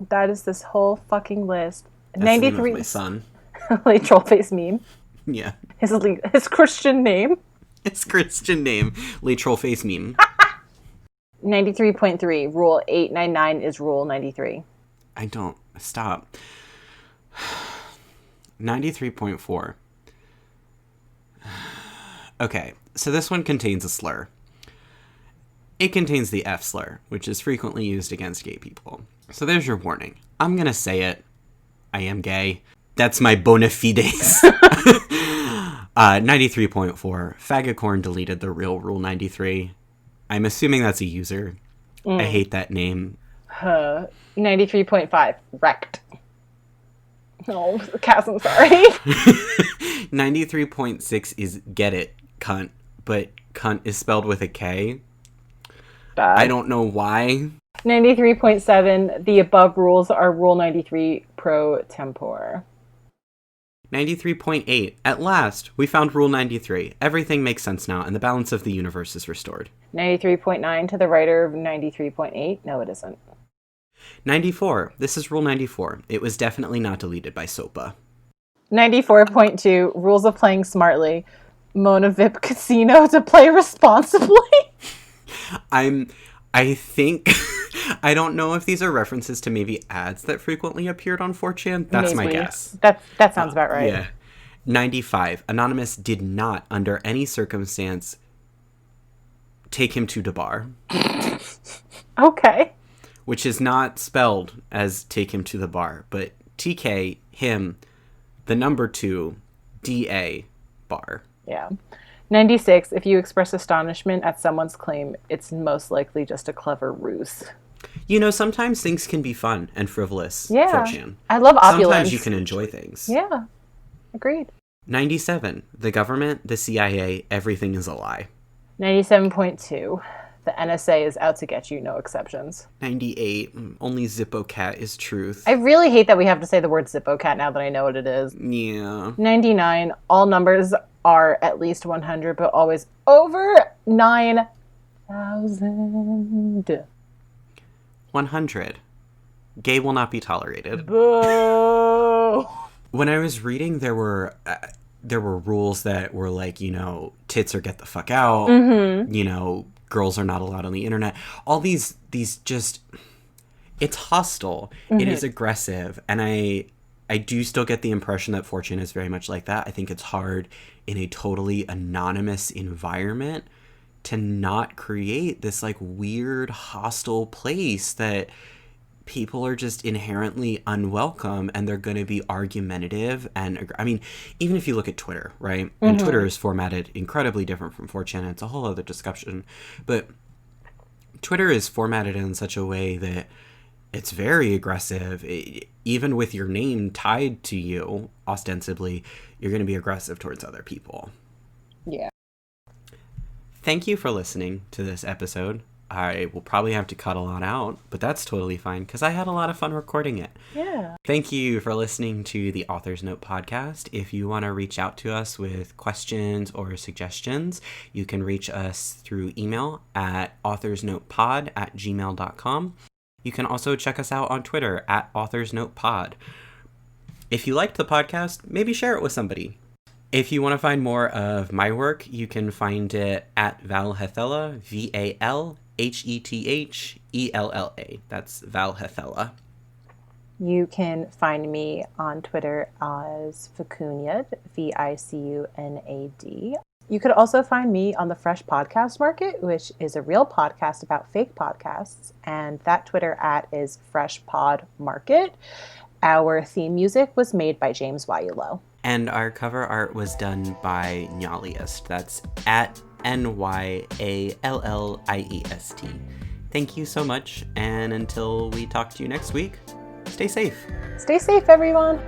Speaker 2: That is this whole fucking list.
Speaker 1: That's
Speaker 2: 93.
Speaker 1: The name of my son.
Speaker 2: Lay Trollface meme.
Speaker 1: Yeah.
Speaker 2: His Christian name.
Speaker 1: His Christian name. Lay Trollface meme.
Speaker 2: 93.3. Rule 899 is Rule 93.
Speaker 1: I don't. Stop. 93.4. Okay, so this one contains a slur. It contains the F slur, which is frequently used against gay people. So there's your warning. I'm gonna say it. I am gay. That's my bona fides. 93.4. Faggocorn deleted the real Rule 93. I'm assuming that's a user. I hate that name.
Speaker 2: 93.5. Wrecked. Oh, Cass, I'm sorry.
Speaker 1: 93.6 is get it, cunt. But cunt is spelled with a K.
Speaker 2: Bad.
Speaker 1: I don't know why.
Speaker 2: 93.7. The above rules are Rule 93 pro tempore.
Speaker 1: 93.8. At last, we found Rule 93. Everything makes sense now, and the balance of the universe is restored.
Speaker 2: 93.9 to the writer of 93.8. No, it isn't.
Speaker 1: 94. This is Rule 94. It was definitely not deleted by SOPA.
Speaker 2: 94.2. Rules of playing smartly. Mona Vip Casino to play responsibly.
Speaker 1: I think, I don't know if these are references to maybe ads that frequently appeared on 4chan. That's
Speaker 2: Maybe.
Speaker 1: my guess.
Speaker 2: That sounds about right.
Speaker 1: Yeah. 95. Anonymous did not, under any circumstance, take him to the bar.
Speaker 2: Okay.
Speaker 1: Which is not spelled as take him to the bar, but TK, him, the number 2, DA, bar.
Speaker 2: Yeah. 96. If you express astonishment at someone's claim, it's most likely just a clever ruse.
Speaker 1: You know, sometimes things can be fun and frivolous.
Speaker 2: Yeah.
Speaker 1: 4chan.
Speaker 2: I love opulence.
Speaker 1: Sometimes you can enjoy things.
Speaker 2: Yeah. Agreed.
Speaker 1: 97. The government, the CIA, everything is a lie.
Speaker 2: 97.2. The NSA is out to get you, no exceptions.
Speaker 1: 98. Only Zippo-cat is truth.
Speaker 2: I really hate that we have to say the word Zippo-cat now that I know what it is.
Speaker 1: Yeah.
Speaker 2: 99. All numbers are at least 100, but always over 9,000.
Speaker 1: 100. Gay will not be tolerated.
Speaker 2: Boo!
Speaker 1: When I was reading, there were rules that were like, you know, tits or get the fuck out.
Speaker 2: Mm-hmm.
Speaker 1: You know, girls are not allowed on the internet. All these just, it's hostile. Mm-hmm. It is aggressive. And I do still get the impression that 4chan is very much like that. I think it's hard in a totally anonymous environment to not create this like weird hostile place that people are just inherently unwelcome and they're going to be argumentative. And I mean, even if you look at Twitter, right? And Twitter is formatted incredibly different from 4chan. It's a whole other discussion. But Twitter is formatted in such a way that it's very aggressive. Even with your name tied to you, ostensibly, you're going to be aggressive towards other people.
Speaker 2: Yeah.
Speaker 1: Thank you for listening to this episode. I will probably have to cut a lot out, but that's totally fine because I had a lot of fun recording it.
Speaker 2: Yeah.
Speaker 1: Thank you for listening to the Author's Note podcast. If you want to reach out to us with questions or suggestions, you can reach us through email at authorsnotepod@gmail.com. You can also check us out on Twitter at authorsnotepod. If you liked the podcast, maybe share it with somebody. If you want to find more of my work, you can find it at Valhethella, VALHETHELLA. That's Valhethella.
Speaker 2: You can find me on Twitter as Vicuñad, VICUNAD. You could also find me on the Fresh Podcast Market, which is a real podcast about fake podcasts, and that Twitter @ is FreshPodMarket. Our theme music was made by James Wayulo.
Speaker 1: And our cover art was done by Nyaliest. That's at NYALLIEST. Thank you so much, and until we talk to you next week, stay safe.
Speaker 2: Stay safe, everyone.